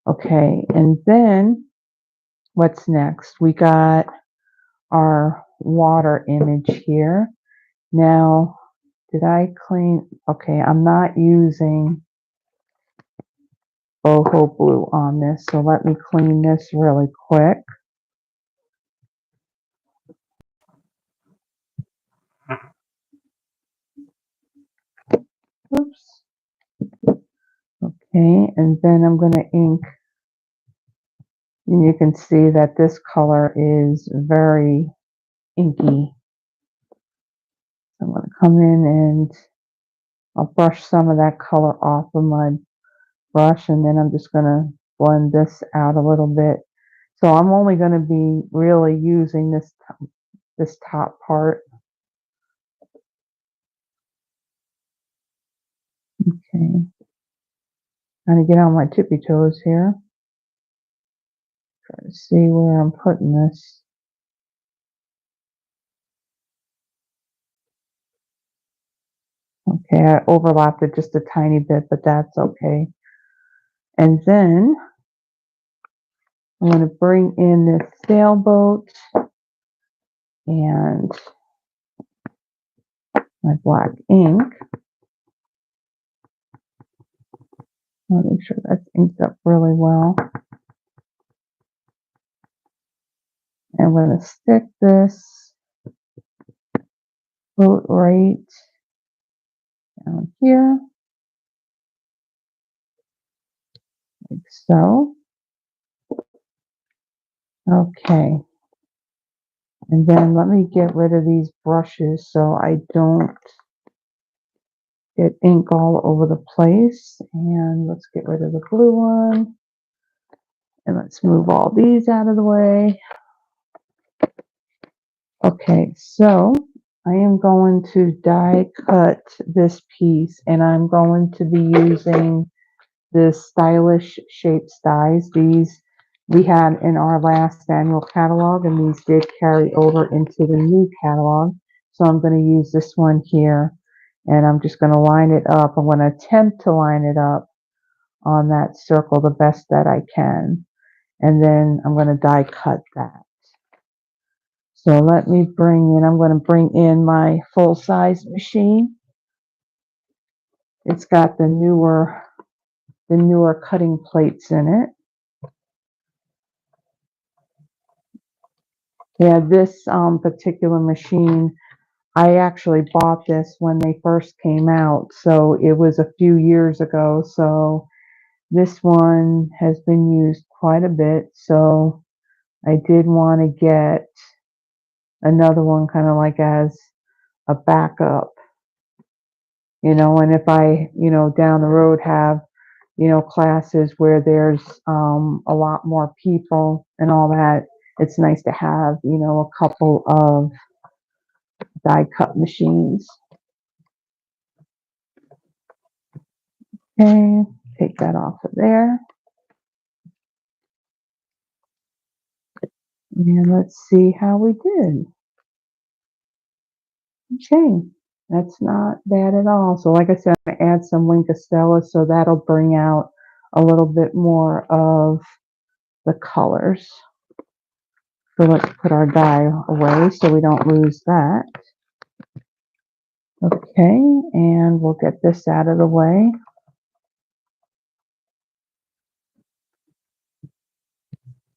Okay, and then what's next? We got our water image here. Now, did I clean? Okay, I'm not using boho blue on this, so let me clean this really quick. Oops. Okay, and then I'm going to ink. And you can see that this color is very inky. I'm going to come in and I'll brush some of that color off of my brush, and then I'm just going to blend this out a little bit. So I'm only going to be really using this top part. Okay. Trying to get on my tippy toes here. Try to see where I'm putting this. Okay, I overlapped it just a tiny bit, but that's okay. And then I'm going to bring in this sailboat and my black ink. I'll make sure that's inked up really well. And I'm going to stick this boat right down here, like so. Okay. And then let me get rid of these brushes so I don't get ink all over the place. And let's get rid of the blue one. And let's move all these out of the way. Okay, so I am going to die cut this piece, and I'm going to be using the Stylish Shapes dies. These we had in our last annual catalog, and these did carry over into the new catalog. So I'm going to use this one here, and I'm just going to line it up. I'm going to attempt to line it up on that circle the best that I can, and then I'm going to die cut that. So let me I'm going to bring in my full-size machine. It's got the newer cutting plates in it. Yeah, this particular machine, I actually bought this when they first came out, so it was a few years ago. So this one has been used quite a bit, so I did want to get another one kind of like as a backup, and if I, down the road have, classes where there's a lot more people and all that, it's nice to have, a couple of die cut machines. Okay, take that off of there. And let's see how we did. Okay, that's not bad at all. So like I said, I'm going to add some Wink of Stella, so that'll bring out a little bit more of the colors. So let's put our die away so we don't lose that. Okay, and we'll get this out of the way.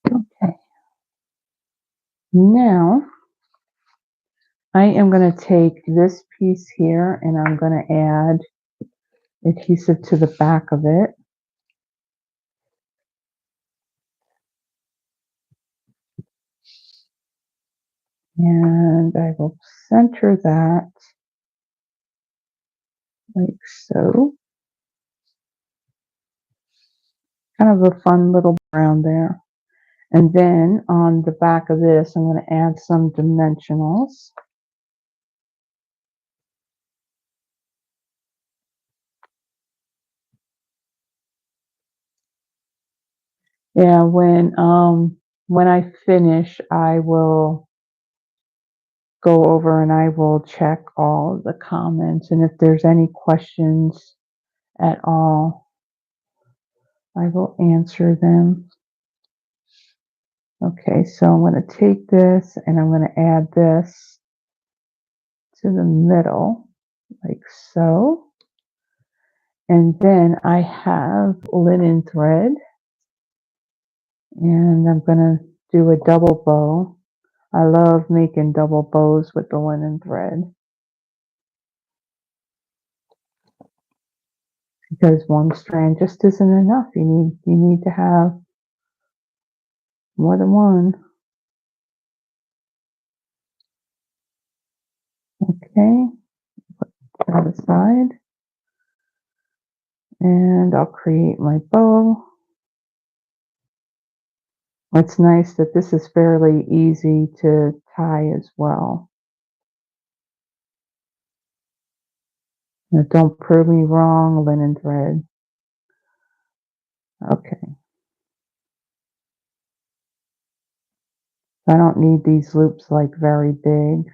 Okay. Now, I am going to take this piece here and I'm going to add adhesive to the back of it. And I will center that like so. Kind of a fun little brown there. And then on the back of this, I'm going to add some dimensionals. Yeah, when I finish, I will go over and I will check all the comments, and if there's any questions at all, I will answer them. Okay, so I'm going to take this and I'm going to add this to the middle, like so. And then I have linen thread, and I'm going to do a double bow. I love making double bows with the linen thread because one strand just isn't enough. You need to have more than one. Okay, put that aside, and I'll create my bow. It's nice that this is fairly easy to tie as well. Now, don't prove me wrong, linen thread. Okay. I don't need these loops like very big.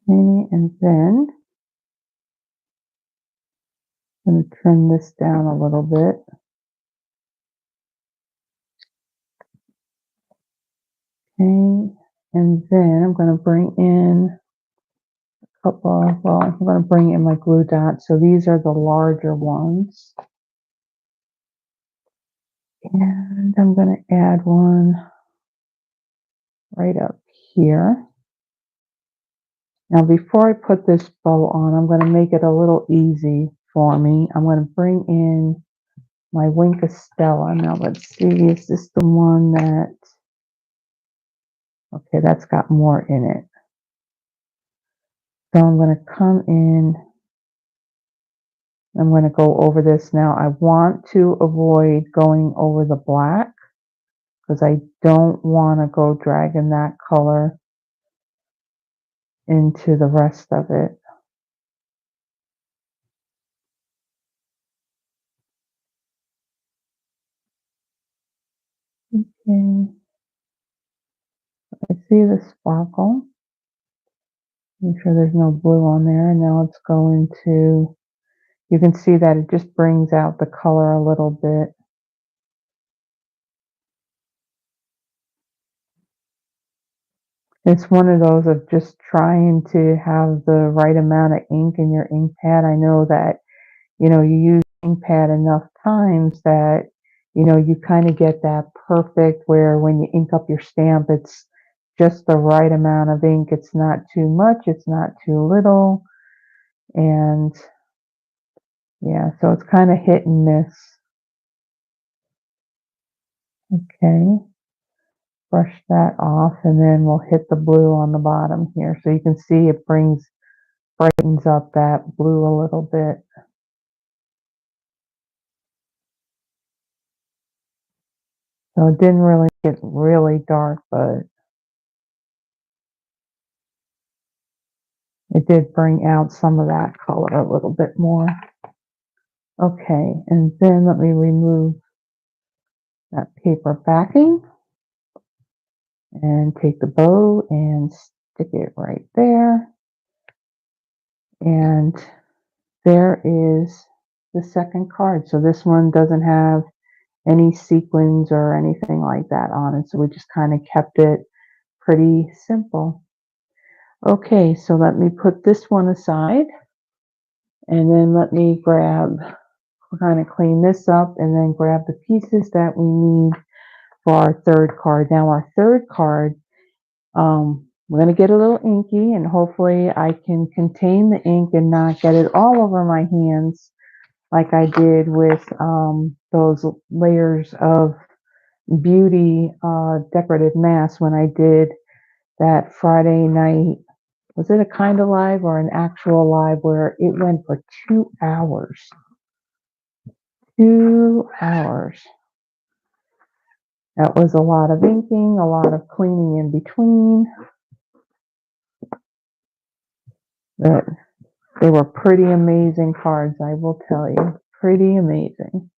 Okay, and then I'm going to trim this down a little bit. Okay, and then I'm going to bring in a couple, well, I'm going to bring in my glue dots. So these are the larger ones. And I'm going to add one right up here. Now, before I put this bow on, I'm going to make it a little easy for me. I'm going to bring in my Wink of Stella. Now, let's see, is this the one that, okay, that's got more in it. So I'm going to come in, I'm going to go over this. Now, I want to avoid going over the black because I don't want to go dragging that color into the rest of it. Okay, I see the sparkle. Make sure there's no blue on there. And now let's go into, you can see that it just brings out the color a little bit. It's one of those of just trying to have the right amount of ink in your ink pad. I know that, you know, you use ink pad enough times that, you know, you kind of get that perfect where when you ink up your stamp, it's just the right amount of ink. It's not too much, it's not too little. And yeah, so it's kind of hit and miss. Okay, brush that off, and then we'll hit the blue on the bottom here. So you can see it brightens up that blue a little bit. So it didn't really get really dark, but it did bring out some of that color a little bit more. Okay, and then let me remove that paper backing and take the bow and stick it right there. And there is the second card. So this one doesn't have any sequins or anything like that on it. So we just kind of kept it pretty simple. Okay, so let me put this one aside, and then let me grab, kind of clean this up, and then grab the pieces that we need for our third card. Now our third card, we're going to get a little inky, and hopefully I can contain the ink and not get it all over my hands like I did with those layers of beauty decorative masks when I did that Friday night. Was it a kind of live or an actual live where it went for 2 hours? 2 hours. That was a lot of inking, a lot of cleaning in between. But they were pretty amazing cards, I will tell you. Pretty amazing.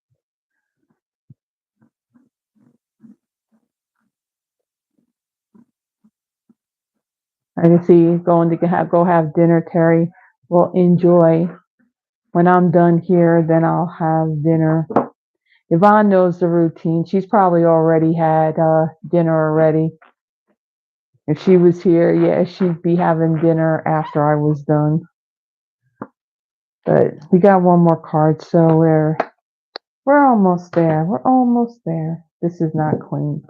I can see you going to go have dinner, Terry. Well, enjoy. When I'm done here, then I'll have dinner. Yvonne knows the routine. She's probably already had dinner already. If she was here, yeah, she'd be having dinner after I was done. But we got one more card, so we're almost there. We're almost there. This is not clean.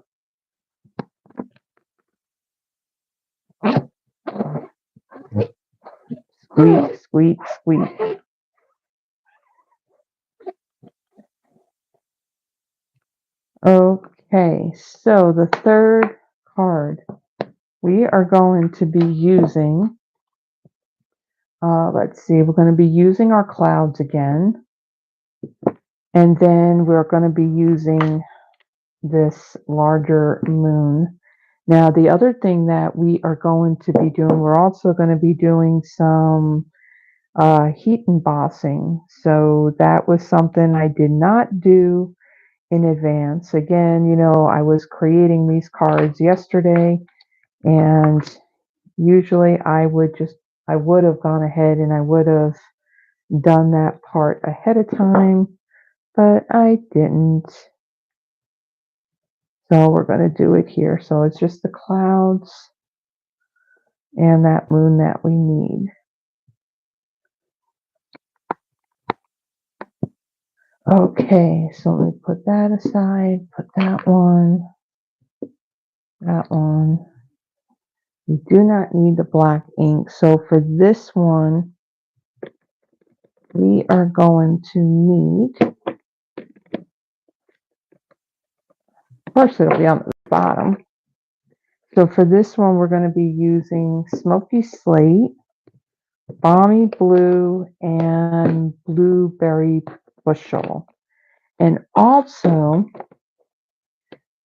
Squeak, squeak, squeak. Okay, so the third card we are going to be using, let's see, we're going to be using our clouds again. And then we're going to be using this larger moon. Now, the other thing that we are going to be doing, we're also going to be doing some heat embossing. So that was something I did not do in advance. Again, I was creating these cards yesterday, and usually I would have gone ahead and I would have done that part ahead of time, but I didn't. So we're going to do it here. So it's just the clouds and that moon that we need. Okay, so let me put that aside, put that one. You do not need the black ink. So for this one, we are going to need, of course it'll be on the bottom. So for this one, we're going to be using Smoky Slate, Balmy Blue, and Blueberry Bushel. And also,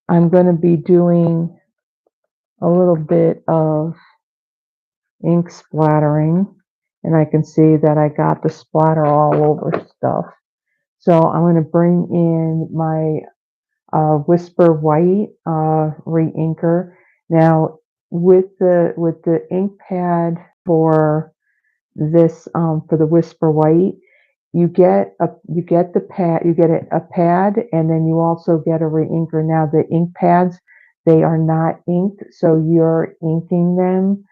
I'm going to be doing a little bit of ink splattering, and I can see that I got the splatter all over stuff. So I'm going to bring in my Whisper White re-inker. Now, with the ink pad for this for the Whisper White, you get the pad, you get a pad, and then you also get a re-inker. Now the ink pads, they are not inked, so you're inking them,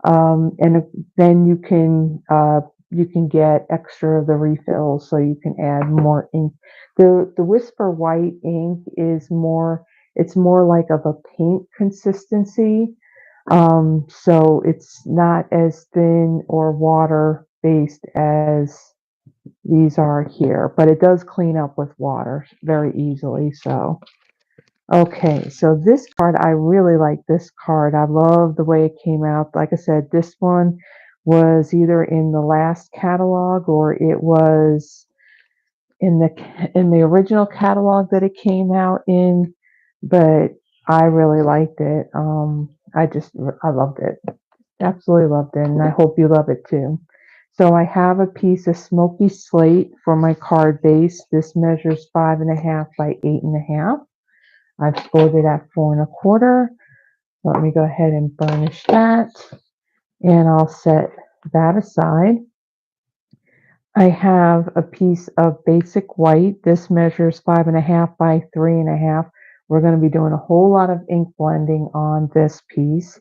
and then you can get extra of the refills, so you can add more ink. The Whisper White ink is it's more like of a paint consistency. So it's not as thin or water based as these are here, but it does clean up with water very easily. So, okay, so this card, I really like this card. I love the way it came out. Like I said, this one was either in the last catalog or it was in the original catalog that it came out in, but I really liked it. I loved it. Absolutely loved it, and I hope you love it too. So I have a piece of Smoky Slate for my card base. This measures 5.5 by 8.5. I've scored it at 4.25. Let me go ahead and burnish that, and I'll set that aside. I have a piece of basic white. This measures 5.5 by 3.5. We're going to be doing a whole lot of ink blending on this piece.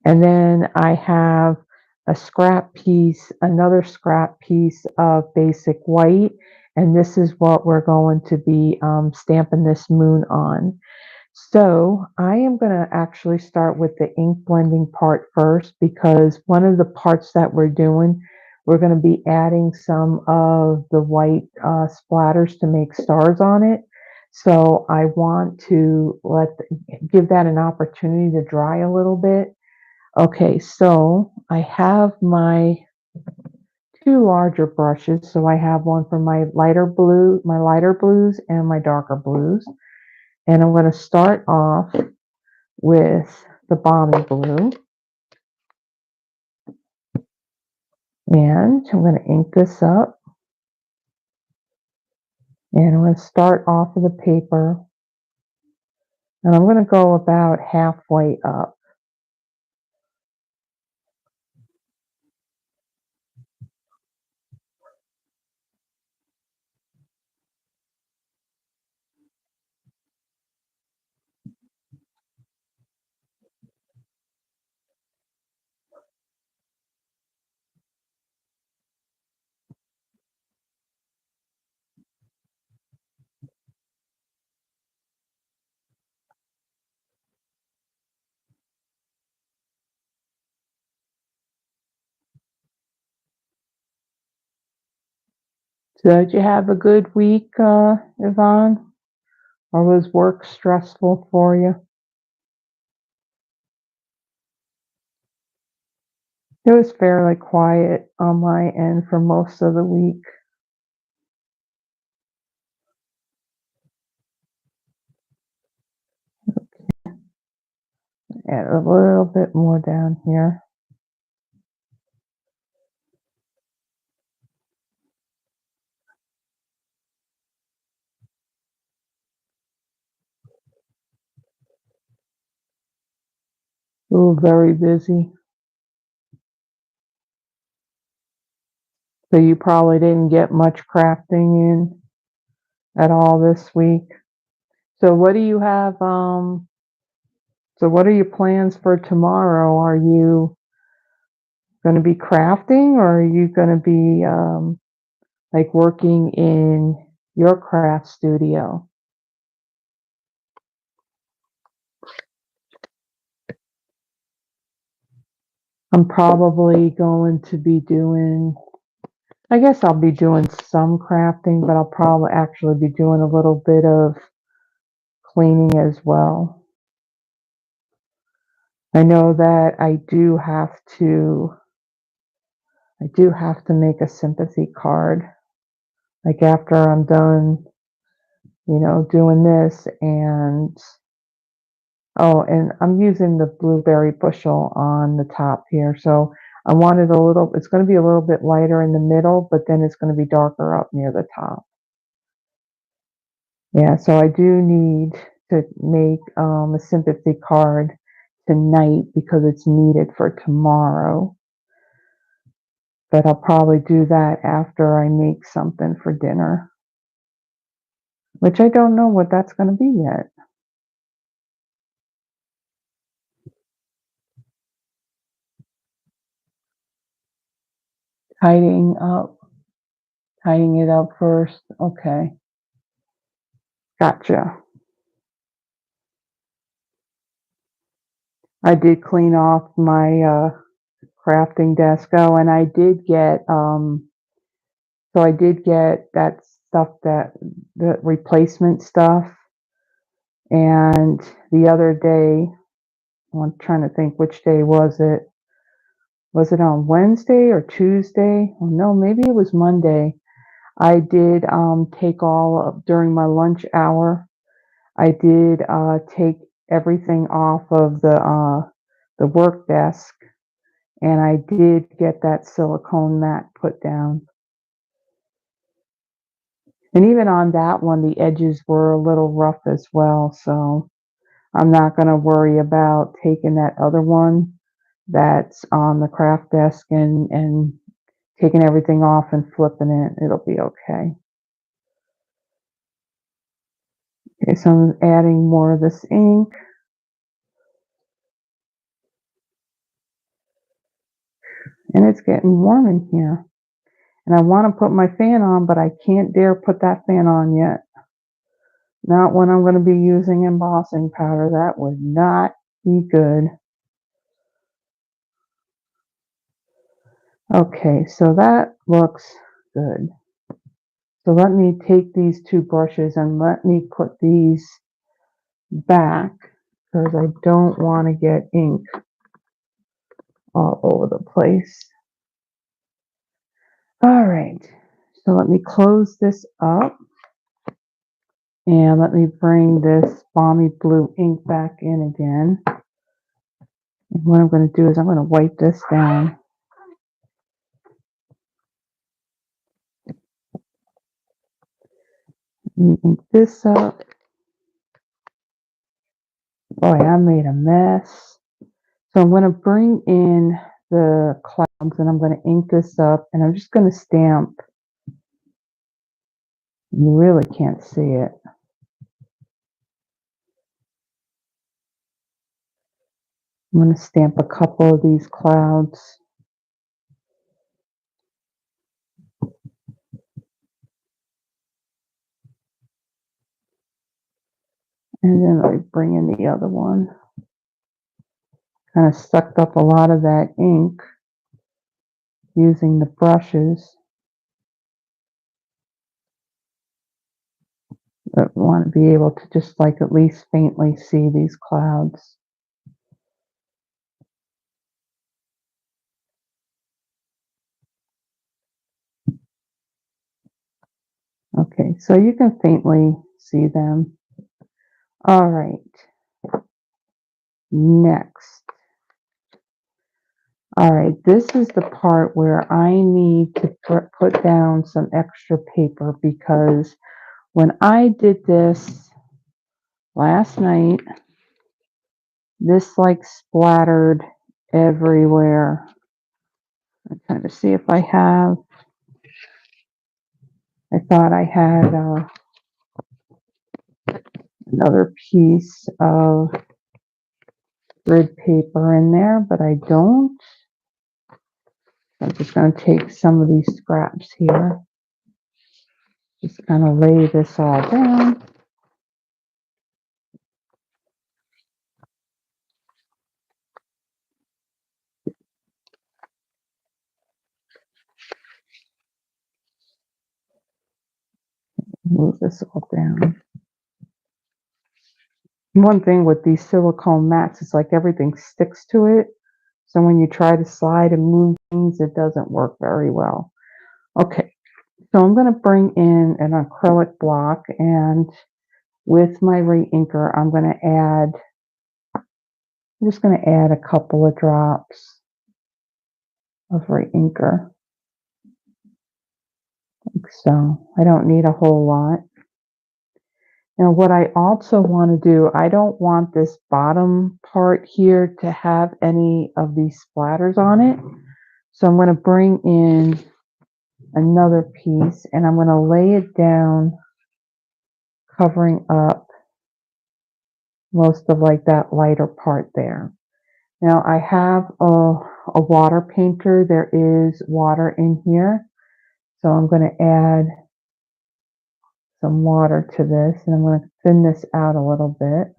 And then I have another scrap piece of basic white. And this is what we're going to be stamping this moon on. So I am going to actually start with the ink blending part first, because one of the parts that we're doing, we're going to be adding some of the white splatters to make stars on it. So I want to give that an opportunity to dry a little bit. Okay, so I have my two larger brushes. So I have one for my lighter blues and my darker blues. And I'm going to start off with the Balmy Blue. And I'm going to ink this up. And I'm going to start off with the paper. And I'm going to go about halfway up. So did you have a good week, Yvonne? Or was work stressful for you? It was fairly quiet on my end for most of the week. Add a little bit more down here. Ooh, very busy. So you probably didn't get much crafting in at all this week. So what do you have, so what are your plans for tomorrow? Are you gonna be crafting or are you gonna be, like working in your craft studio? I'm probably going to be doing, I guess I'll be doing some crafting, but I'll probably actually be doing a little bit of cleaning as well. I know that I do have to make a sympathy card. Like after I'm done, doing this and oh, and I'm using the blueberry bushel on the top here. So I wanted it's going to be a little bit lighter in the middle, but then it's going to be darker up near the top. Yeah, so I do need to make a sympathy card tonight because it's needed for tomorrow. But I'll probably do that after I make something for dinner, which I don't know what that's going to be yet. Tidying up, tidying it up first. Okay, gotcha. I did clean off my crafting desk. Oh, and I did get so I did get that stuff, that the replacement stuff. And the other day, I'm trying to think, which day was it? Was it on Wednesday or Tuesday? Oh, no, maybe it was Monday. I did take during my lunch hour. I did take everything off of the work desk, and I did get that silicone mat put down. And even on that one, the edges were a little rough as well. So I'm not going to worry about taking that other one that's on the craft desk and taking everything off and flipping it. It'll be okay. Okay, so I'm adding more of this ink. And it's getting warm in here. And I want to put my fan on, but I can't dare put that fan on yet. Not when I'm going to be using embossing powder. That would not be good. Okay, so that looks good. So let me take these two brushes and let me put these back because I don't want to get ink all over the place. All right, so let me close this up and let me bring this balmy blue ink back in again. And what I'm going to do is I'm going to wipe this down. Ink this up. Boy, I made a mess. So I'm going to bring in the clouds and I'm going to ink this up and I'm just going to stamp. You really can't see it. I'm going to stamp a couple of these clouds. And then I bring in the other one. Kind of sucked up a lot of that ink using the brushes. But I want to be able to just like at least faintly see these clouds. Okay, so you can faintly see them. All right. Next. All right, this is the part where I need to put down some extra paper because when I did this last night, this like splattered everywhere. I'm trying to see if I thought I had another piece of grid paper in there, but I don't. I'm just going to take some of these scraps here. Just kind of lay this all down. Move this all down. One thing with these silicone mats is like everything sticks to it. So when you try to slide and move things, it doesn't work very well. Okay, so I'm going to bring in an acrylic block, and with my rate inker, I'm just going to add a couple of drops of rate inker. Like so. I don't need a whole lot. Now what I also want to do, I don't want this bottom part here to have any of these splatters on it. So I'm going to bring in another piece and I'm going to lay it down, covering up most of like that lighter part there. Now I have a water painter. There is water in here. So I'm going to add some water to this and I'm going to thin this out a little bit.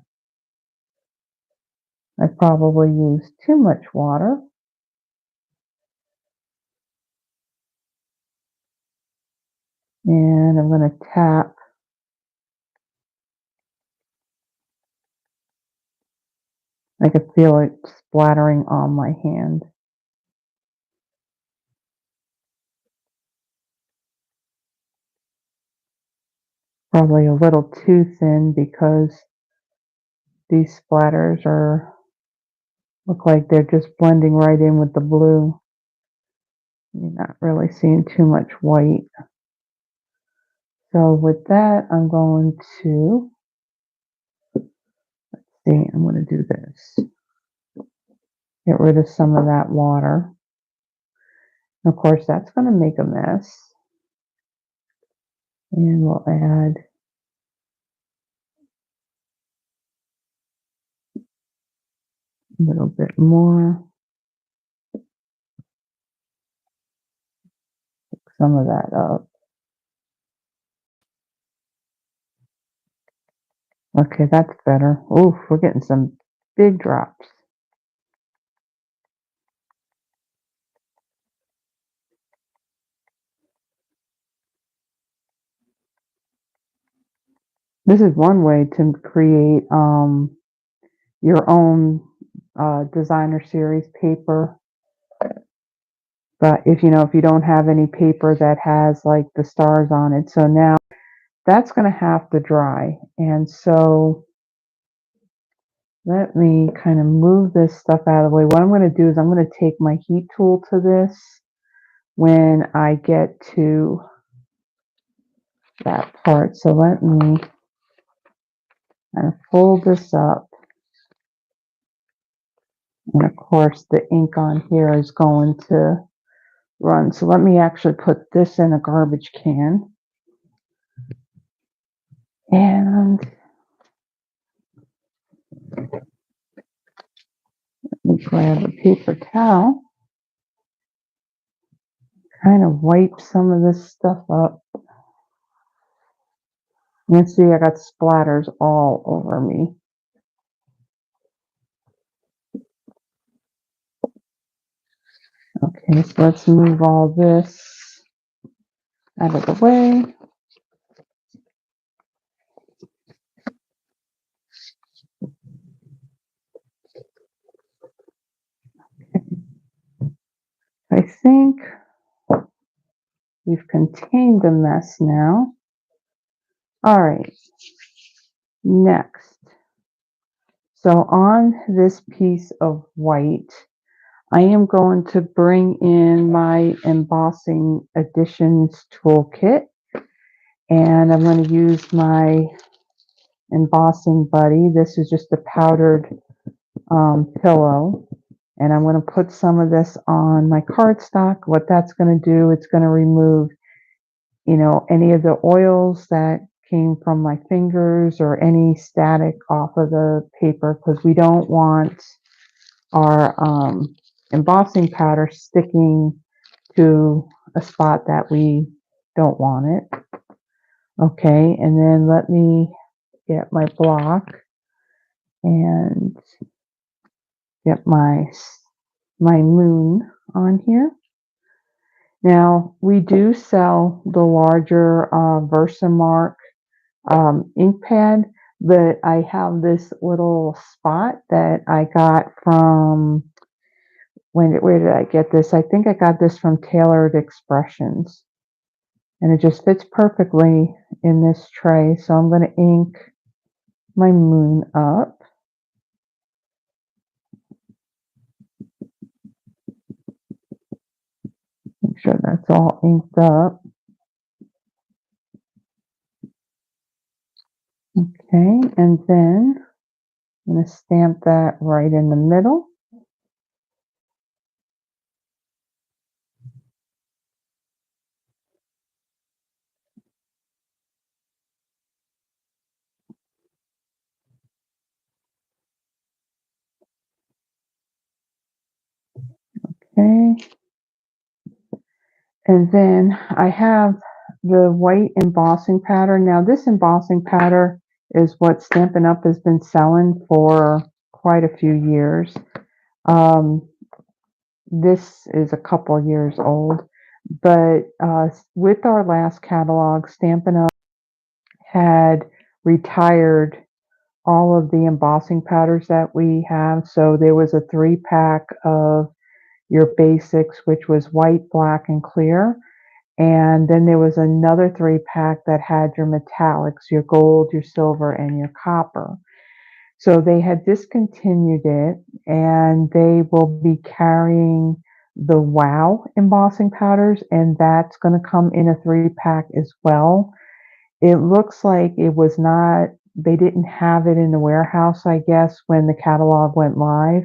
I probably used too much water. And I'm going to tap. I can feel it splattering on my hand. Probably a little too thin because these splatters look like they're just blending right in with the blue. You're not really seeing too much white. So with that, I'm going to, let's see, I'm going to do this. Get rid of some of that water. Of course, that's going to make a mess. And we'll add a little bit more. Pick some of that up. Okay, that's better. Ooh, we're getting some big drops. This is one way to create your own designer series paper. But if you don't have any paper that has like the stars on it, so now that's going to have to dry. And so let me kind of move this stuff out of the way. What I'm going to do is I'm going to take my heat tool to this when I get to that part. So let me kind of fold this up. And of course the ink on here is going to run. So let me actually put this in a garbage can. And let me grab a paper towel. Kind of wipe some of this stuff up. You can see I got splatters all over me. Okay, so let's move all this out of the way. I think we've contained the mess now. All right, next. So on this piece of white, I am going to bring in my embossing additions toolkit, and I'm going to use my embossing buddy. This is just a powdered pillow, and I'm going to put some of this on my cardstock. What that's going to do, it's going to remove, any of the oils that came from my fingers or any static off of the paper, because we don't want our embossing powder sticking to a spot that we don't want it. Okay, and then let me get my block and get my moon on here. Now, we do sell the larger Versamark ink pad, but I have this little spot that I got from, where did I get this? I think I got this from Tailored Expressions, and it just fits perfectly in this tray. So I'm going to ink my moon up. Make sure that's all inked up. Okay, and then I'm going to stamp that right in the middle. Okay, and then I have the white embossing pattern. Now this embossing pattern is what Stampin' Up! Has been selling for quite a few years. This is a couple years old, but with our last catalog, Stampin' Up! Had retired all of the embossing powders that we have. So there was a 3-pack of your basics, which was white, black, and clear. And then there was another 3-pack that had your metallics, your gold, your silver, and your copper. So they had discontinued it, and they will be carrying the Wow embossing powders, and that's going to come in a 3-pack as well. It looks like it was not, they didn't have it in the warehouse, I guess, when the catalog went live.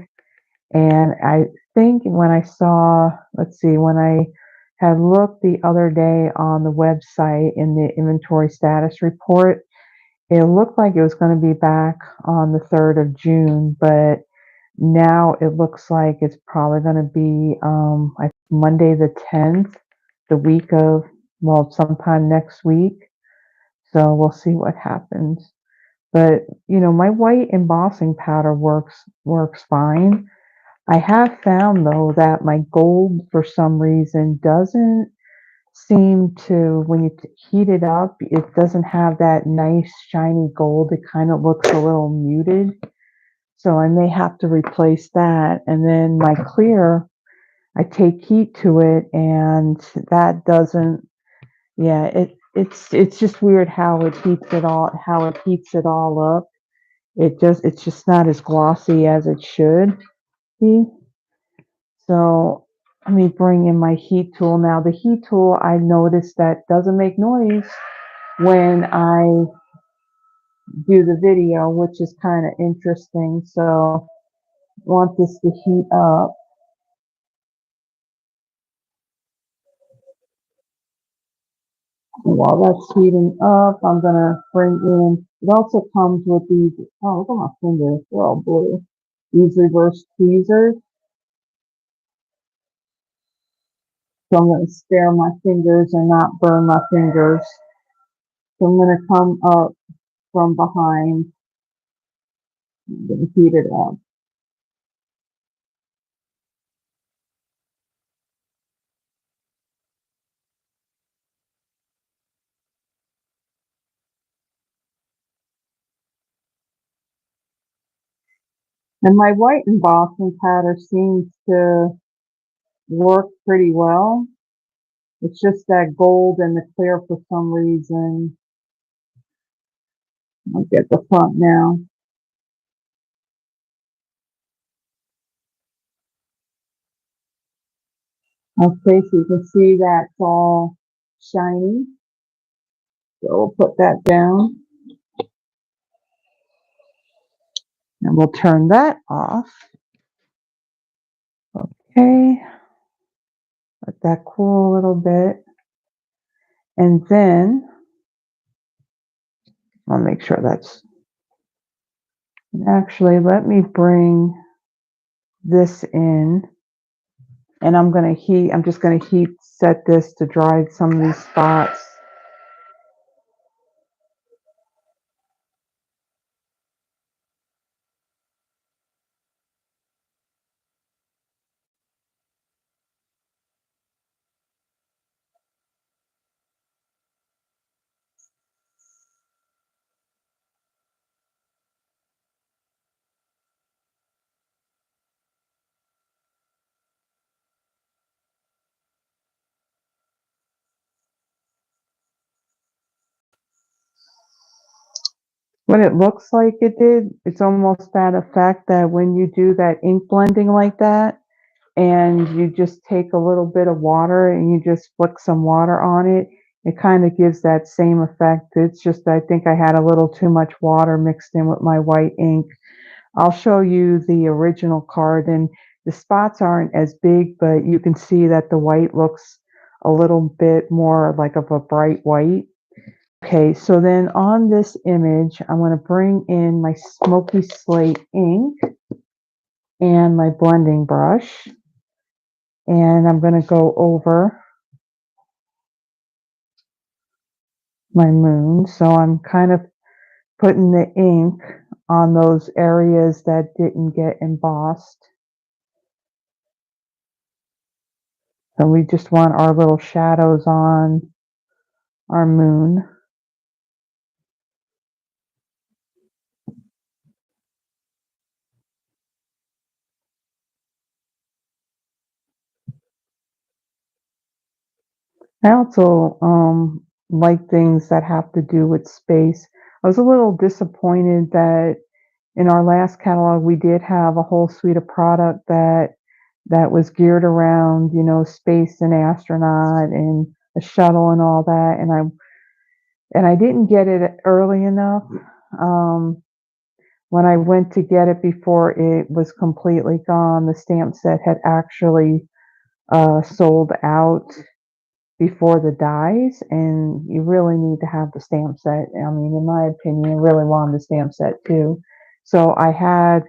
And I think when I saw, when I had looked the other day on the website in the inventory status report, it looked like it was going to be back on the 3rd of June, but now it looks like it's probably going to be Monday the 10th, the week of, sometime next week. So we'll see what happens. But, my white embossing powder works fine. I have found, though, that my gold, for some reason, doesn't seem to, when you heat it up, it doesn't have that nice shiny gold. It kind of looks a little muted. So I may have to replace that. And then my clear, I take heat to it, and that doesn't, it's just weird how it heats it all up. It's just not as glossy as it should be. So let me bring in my heat tool. Now the heat tool, I noticed that doesn't make noise when I do the video, which is kind of interesting. So I want this to heat up. And while that's heating up, I'm gonna bring in, it also comes with these, oh, look at my fingers, they're all blue. These reverse tweezers. So I'm going to spare my fingers and not burn my fingers. So I'm going to come up from behind. I'm going to heat it up. And my white embossing powder seems to work pretty well. It's just that gold and the clear for some reason. I'll get the front now. Okay, so you can see that's all shiny. So we'll put that down and we'll turn that off. Okay, let that cool a little bit. And then I'll make sure that's actually, let me bring this in and I'm just going to heat set this to dry some of these spots. What it looks like it did, it's almost that effect that when you do that ink blending like that, and you just take a little bit of water and you just flick some water on it, it kind of gives that same effect. It's just, I think I had a little too much water mixed in with my white ink. I'll show you the original card, and the spots aren't as big, but you can see that the white looks a little bit more like of a bright white. Okay, so then on this image, I'm going to bring in my Smoky Slate ink and my blending brush, and I'm going to go over my moon. So I'm kind of putting the ink on those areas that didn't get embossed. So we just want our little shadows on our moon. I also like things that have to do with space. I was a little disappointed that in our last catalog we did have a whole suite of product that was geared around, you know, space and astronaut and a shuttle and all that, and I didn't get it early enough. Um, when I went to get it before it was completely gone, the stamp set had actually sold out before the dies, and you really need to have the stamp set. I mean, in my opinion, I really wanted the stamp set too. So I had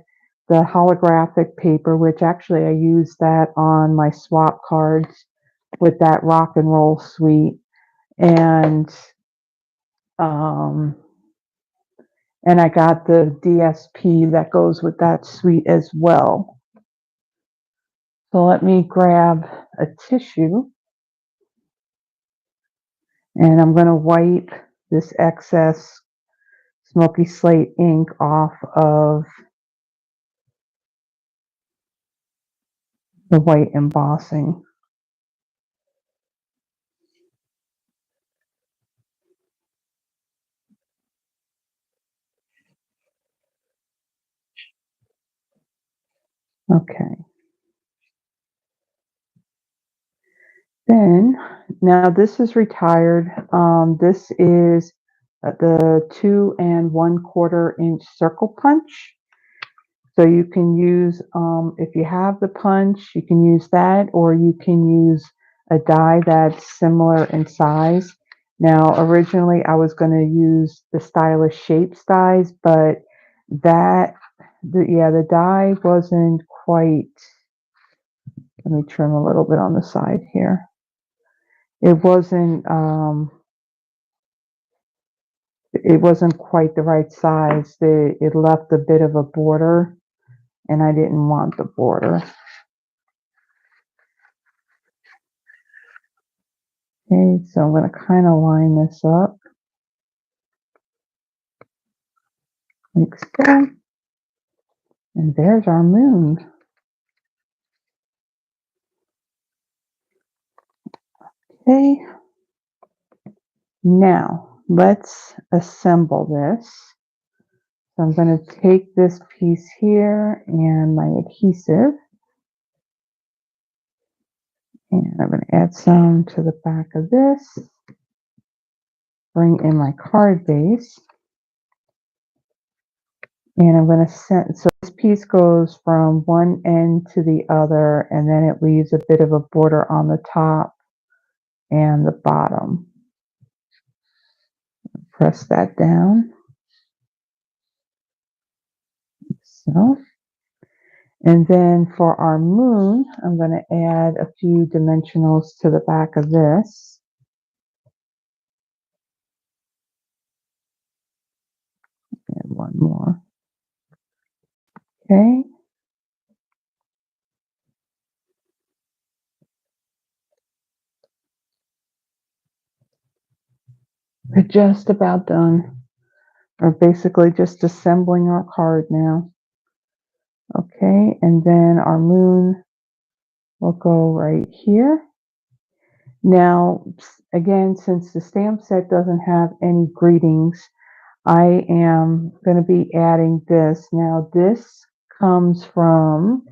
the holographic paper, which actually I used that on my swap cards with that rock and roll suite, and um, and I got the DSP that goes with that suite as well. So let me grab a tissue, and I'm going to wipe this excess Smoky Slate ink off of the white embossing. Okay. Then, now this is retired. This is the 2 1/4 inch circle punch. So you can use, if you have the punch, you can use that, or you can use a die that's similar in size. Now, originally I was going to use the Stylish Shapes dies, but the die wasn't quite, let me trim a little bit on the side here. It wasn't quite the right size. It left a bit of a border, and I didn't want the border. Okay, so I'm going to kind of line this up like so. And there's our moon. Okay, now let's assemble this. So I'm going to take this piece here and my adhesive, And I'm going to add some to the back of this. Bring in my card base. And I'm going to send, so this piece goes from one end to the other, and then it leaves a bit of a border on the top and the bottom. Press that down. So, and then for our moon, I'm going to add a few dimensionals to the back of this. And one more. Okay. We're just about done. We're basically just assembling our card now. Okay, and then our moon will go right here. Now, again, since the stamp set doesn't have any greetings, I am going to be adding this. Now, this comes from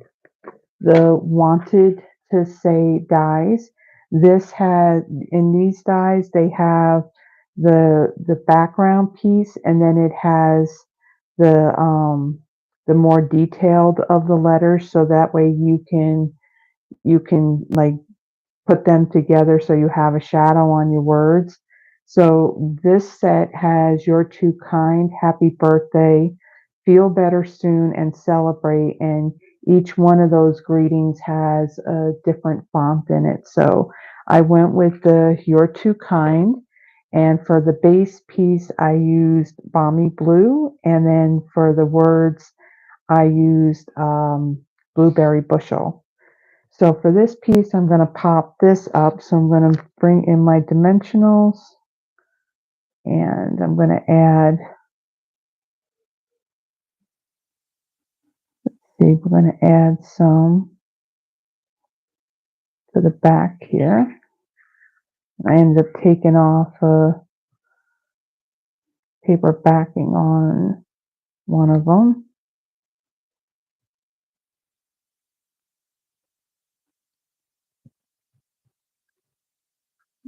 the Wanted to Say dies. This has, in these dies, they have the background piece, and then it has the more detailed of the letters, so that way you can like put them together so you have a shadow on your words. So this set has You're Too Kind, Happy Birthday, Feel Better Soon, and Celebrate. And each one of those greetings has a different font in it. So I went with the You're Too Kind. And for the base piece, I used Balmy Blue. And then for the words, I used Blueberry Bushel. So for this piece, I'm going to pop this up. So I'm going to bring in my dimensionals, and I'm going to add, we're going to add some to the back here. I ended up taking off a paper backing on one of them.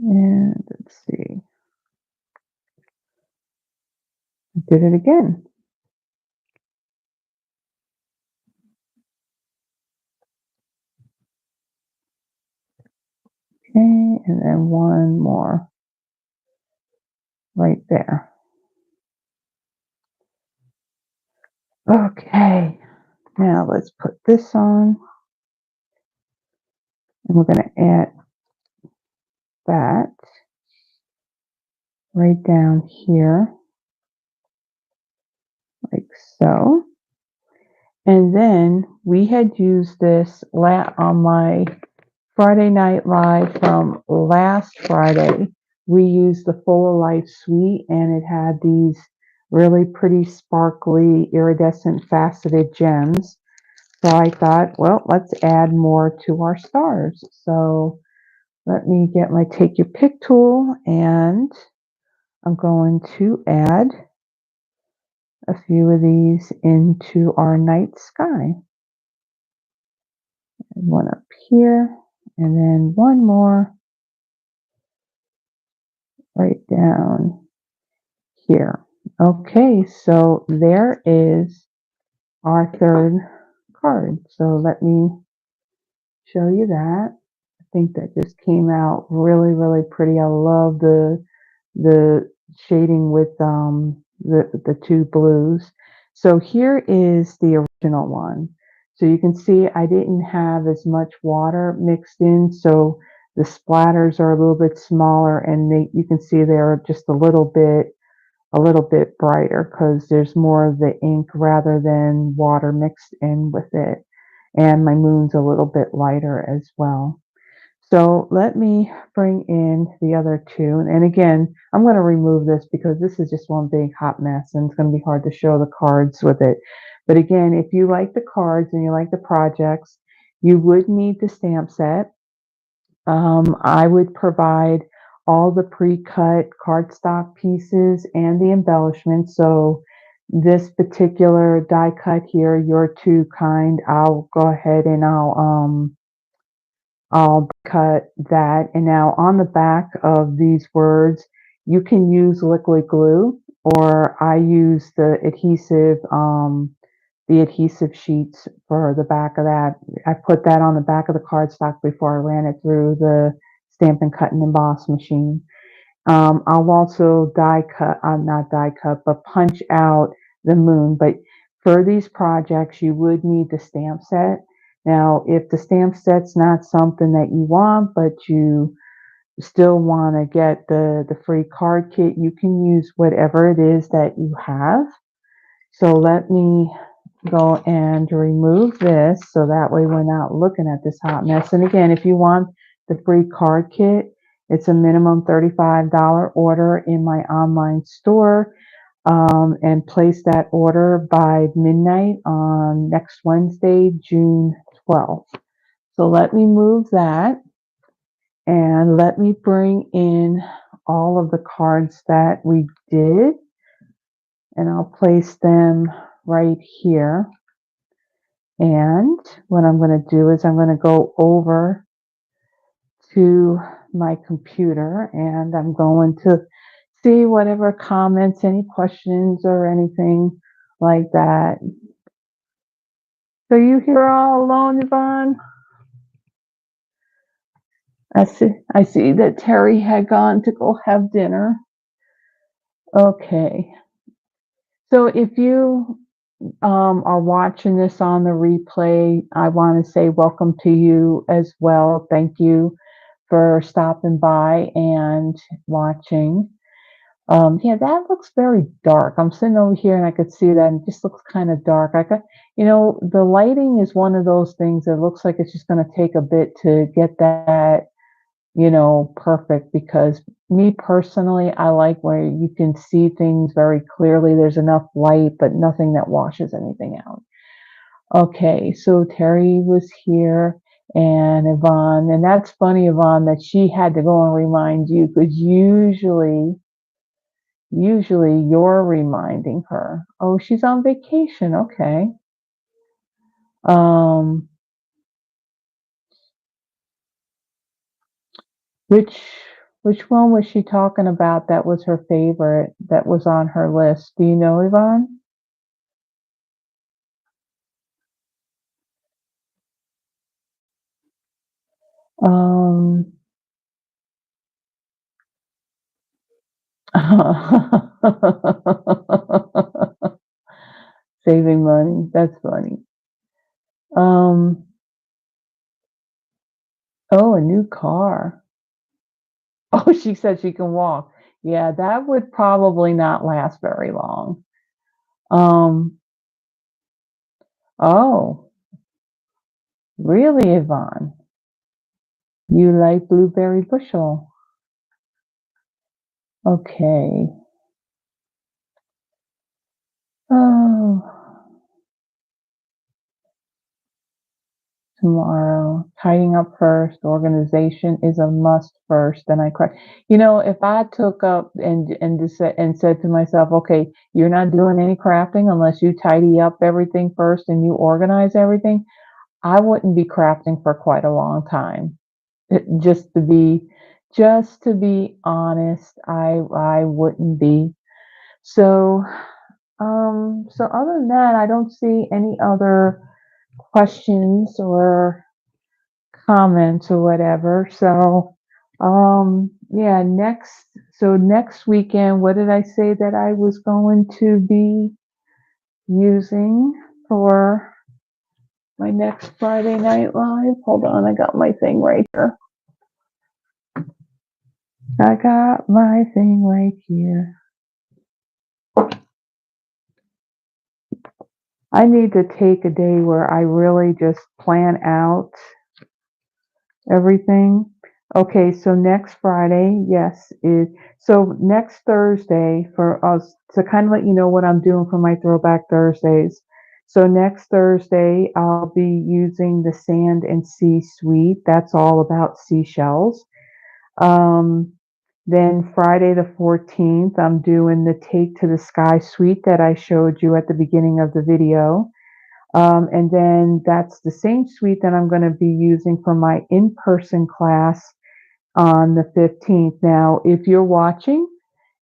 And let's see, I did it again. Okay, and then one more right there. Okay, now let's put this on, and we're going to add that right down here, like so. And then we had used this on my Friday Night Live from last Friday. We used the Full of Life Suite, and it had these really pretty sparkly iridescent faceted gems. So I thought, well, let's add more to our stars. So let me get my Take Your Pick tool, and I'm going to add a few of these into our night sky. One up here, and then one more right down here. Okay, so there is our third card. So let me show you that. I think that just came out really, really pretty. I love the shading with the two blues. So here is the original one. So you can see I didn't have as much water mixed in, so the splatters are a little bit smaller, and you can see they're just a little bit brighter because there's more of the ink rather than water mixed in with it. And my moon's a little bit lighter as well. So let me bring in the other two. And again, I'm going to remove this because this is just one big hot mess, and it's going to be hard to show the cards with it. But again, if you like the cards and you like the projects, you would need the stamp set. I would provide all the pre-cut cardstock pieces and the embellishments. So this particular die cut here, You're Too Kind, I'll go ahead and I'll cut that. And now on the back of these words, you can use liquid glue, or I use the adhesive sheets for the back of that. I put that on the back of the cardstock before I ran it through the Stampin' Cut and Emboss machine. I'll also die cut, not die cut, but punch out the moon. But for these projects, you would need the stamp set. Now, if the stamp set's not something that you want, but you still want to get the free card kit, you can use whatever it is that you have. So let me go and remove this so that way we're not looking at this hot mess. And again, if you want the free card kit, it's a minimum $35 order in my online store, and place that order by midnight on next Wednesday, June 12th. So let me move that and let me bring in all of the cards that we did, and I'll place them right here. And what I'm going to do is I'm going to go over to my computer and I'm going to see whatever comments, any questions or anything like that. So you here all alone, Yvonne? I see that Terry had gone to go have dinner. Okay. So if you are watching this on the replay, I want to say welcome to you as well. Thank you for stopping by and watching. Yeah, that looks very dark. I'm sitting over here and I could see that and it just looks kind of dark. The lighting is one of those things that looks like it's just going to take a bit to get that, perfect, because me personally, I like where you can see things very clearly. There's enough light, but nothing that washes anything out. Okay, so Terry was here and Yvonne, and that's funny, Yvonne, that she had to go and remind you, because usually you're reminding her. Oh, she's on vacation. Okay. Um, which which one was she talking about that was her favorite, that was on her list? Do you know, Yvonne? Um, saving money. That's funny. Um, oh, a new car. Oh, she said she can walk. Yeah, that would probably not last very long. Um, oh, really, Yvonne? You like blueberry bushel? Okay. Oh, tomorrow. Tidying up first. Organization is a must first. Then I cry. If I took up and said to myself, okay, you're not doing any crafting unless you tidy up everything first and you organize everything, I wouldn't be crafting for quite a long time. Just to be honest, I wouldn't be. So, so other than that, I don't see any other questions or comments or whatever. So, yeah, next weekend, what did I say that I was going to be using for my next Friday Night Live? Hold on, I got my thing right here. I got my thing right here. I need to take a day where I really just plan out everything. Okay, so next Friday, yes, so next Thursday for us to kind of let you know what I'm doing for my Throwback Thursdays. So next Thursday, I'll be using the Sand and Sea Suite. That's all about seashells. Um, then Friday the 14th, I'm doing the Take to the Sky Suite that I showed you at the beginning of the video. And then that's the same suite that I'm going to be using for my in-person class on the 15th. Now, if you're watching,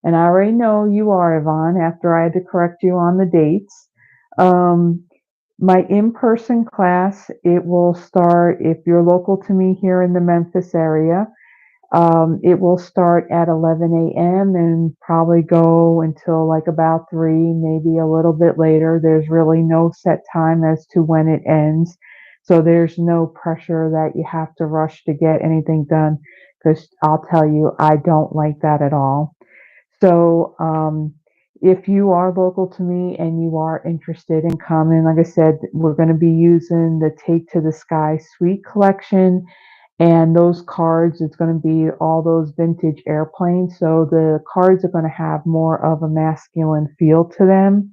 and I already know you are, Yvonne, after I had to correct you on the dates, um, my in-person class, it will start, if you're local to me here in the Memphis area, it will start at 11 a.m. and probably go until like about 3, maybe a little bit later. There's really no set time as to when it ends. So there's no pressure that you have to rush to get anything done, because I'll tell you, I don't like that at all. So, if you are local to me and you are interested in coming, like I said, we're going to be using the Take to the Sky Suite collection, and those cards, it's going to be all those vintage airplanes. So the cards are going to have more of a masculine feel to them.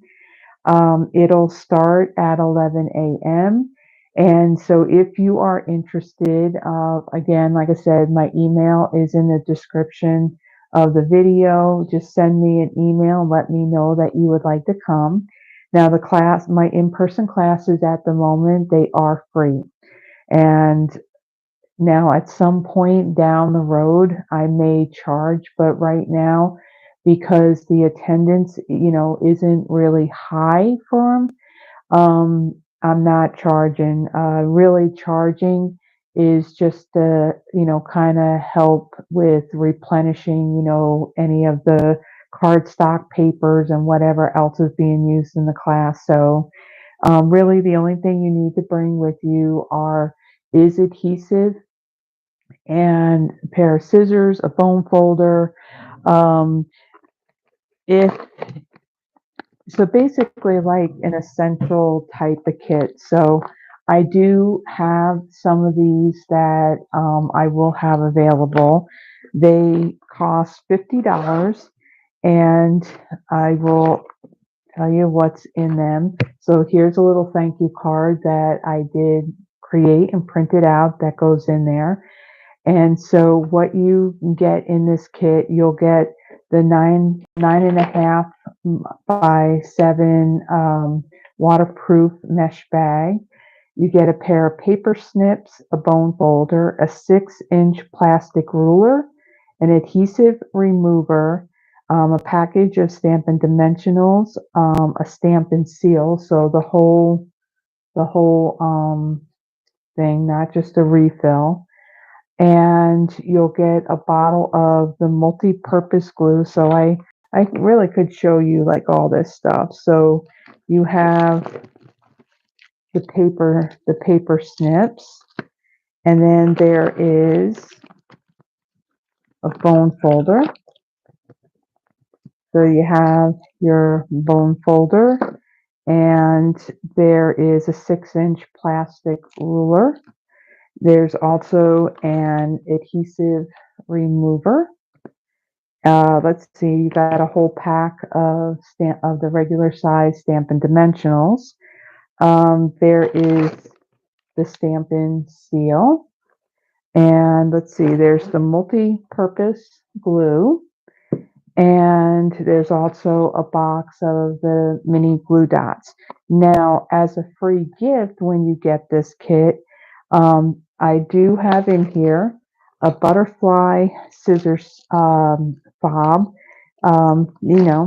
It'll start at 11 a.m. And so if you are interested, again, like I said, my email is in the description of the video. Just send me an email and let me know that you would like to come. Now, the class, my in-person classes at the moment, they are free. And now, at some point down the road, I may charge, but right now, because the attendance, isn't really high for them, I'm not charging. Really charging is just to, kind of help with replenishing, any of the cardstock papers and whatever else is being used in the class. So, really, the only thing you need to bring with you is adhesive and a pair of scissors, a bone folder. Um, if so, basically, like an essential type of kit. So, I do have some of these that I will have available. They cost $50, and I will tell you what's in them. So, here's a little thank you card that I did create and print it out that goes in there. And so what you get in this kit, you'll get the 9.5 by 7 waterproof mesh bag. You get a pair of paper snips, a bone folder, a 6-inch plastic ruler, an adhesive remover, a package of Stampin' Dimensionals, a Stampin' Seal, so the whole thing, not just a refill, and you'll get a bottle of the multi-purpose glue. So I really could show you like all this stuff. So you have the paper snips, and then there is a bone folder. So you have your bone folder, and there is a 6-inch plastic ruler. There's also an adhesive remover. Let's see, you got a whole pack of the regular size Stampin' Dimensionals. There is the Stampin' Seal. And let's see, there's the multi-purpose glue. And there's also a box of the mini glue dots. Now, as a free gift, when you get this kit, I do have in here a butterfly scissors fob,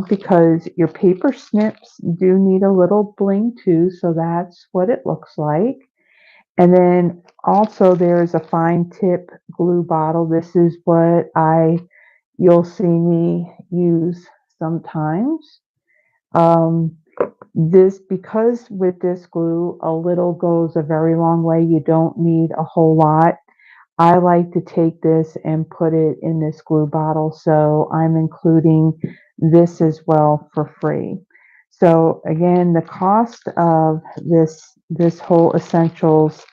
because your paper snips do need a little bling too, so that's what it looks like. And then also there's a fine tip glue bottle. This is what you'll see me use sometimes. Because with this glue, a little goes a very long way. You don't need a whole lot. I like to take this and put it in this glue bottle, so I'm including this as well for free. So again, the cost of this whole essentials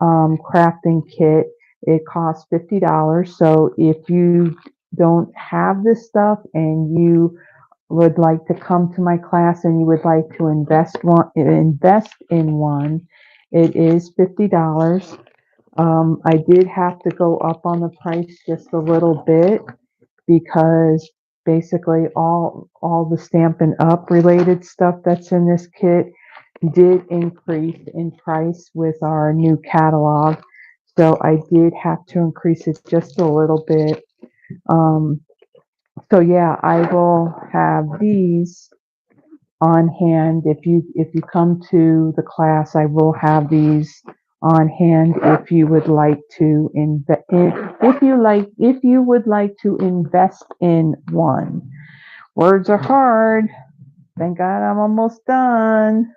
crafting kit, it costs $50. So if you don't have this stuff and you would like to come to my class and you would like to invest in one, it is $50. I did have to go up on the price just a little bit, because basically all the Stampin' Up related stuff that's in this kit, did increase in price with our new catalog. So I did have to increase it just a little bit. Um, so yeah, I will have these on hand. If you come to the class, I will have these on hand if you would like to if you would like to invest in one. Words are hard. Thank God I'm almost done.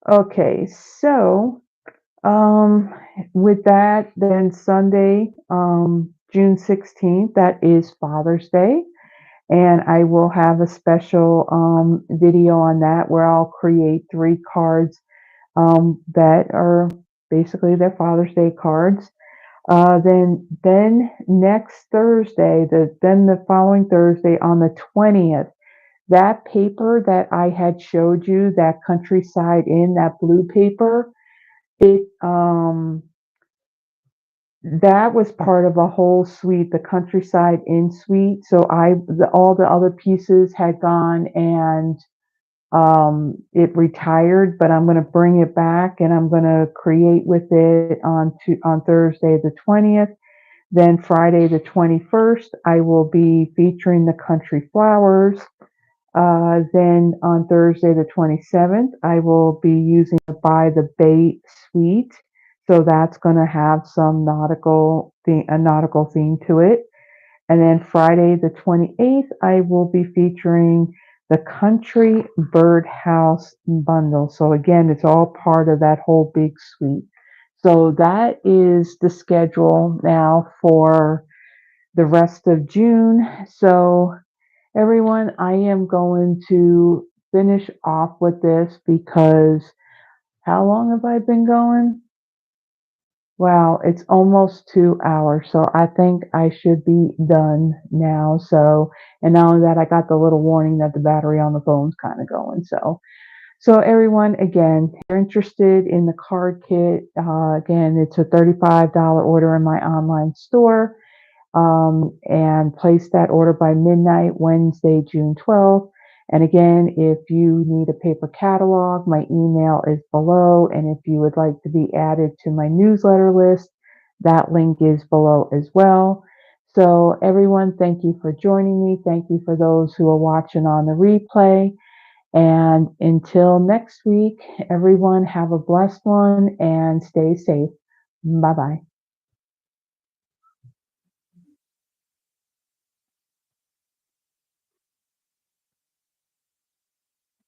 Okay, so um, with that, then Sunday, June 16th, that is Father's Day. And I will have a special video on that where I'll create 3 cards that are basically their Father's Day cards. Then next Thursday, then the following Thursday on the 20th, that paper that I had showed you, that Countryside Inn, that blue paper, it that was part of a whole suite, the Countryside Inn suite. So all the other pieces had gone and it retired, but I'm going to bring it back and I'm going to create with it on Thursday the 20th. Then Friday the 21st, I will be featuring the Country Flowers. Then on Thursday the 27th, I will be using the By the Bay suite. So that's going to have some a nautical theme to it. And then Friday the 28th, I will be featuring the Country Birdhouse bundle. So again, it's all part of that whole big suite. So that is the schedule now for the rest of June. So everyone, I am going to finish off with this because how long have I been going? Wow, it's almost 2 hours. So I think I should be done now. So, and not only that, I got the little warning that the battery on the phone's kind of going. So everyone, again, if you're interested in the card kit, again, it's a $35 order in my online store. And place that order by midnight, Wednesday, June 12th. And again, if you need a paper catalog, my email is below. And if you would like to be added to my newsletter list, that link is below as well. So everyone, thank you for joining me. Thank you for those who are watching on the replay. And until next week, everyone have a blessed one and stay safe. Bye-bye.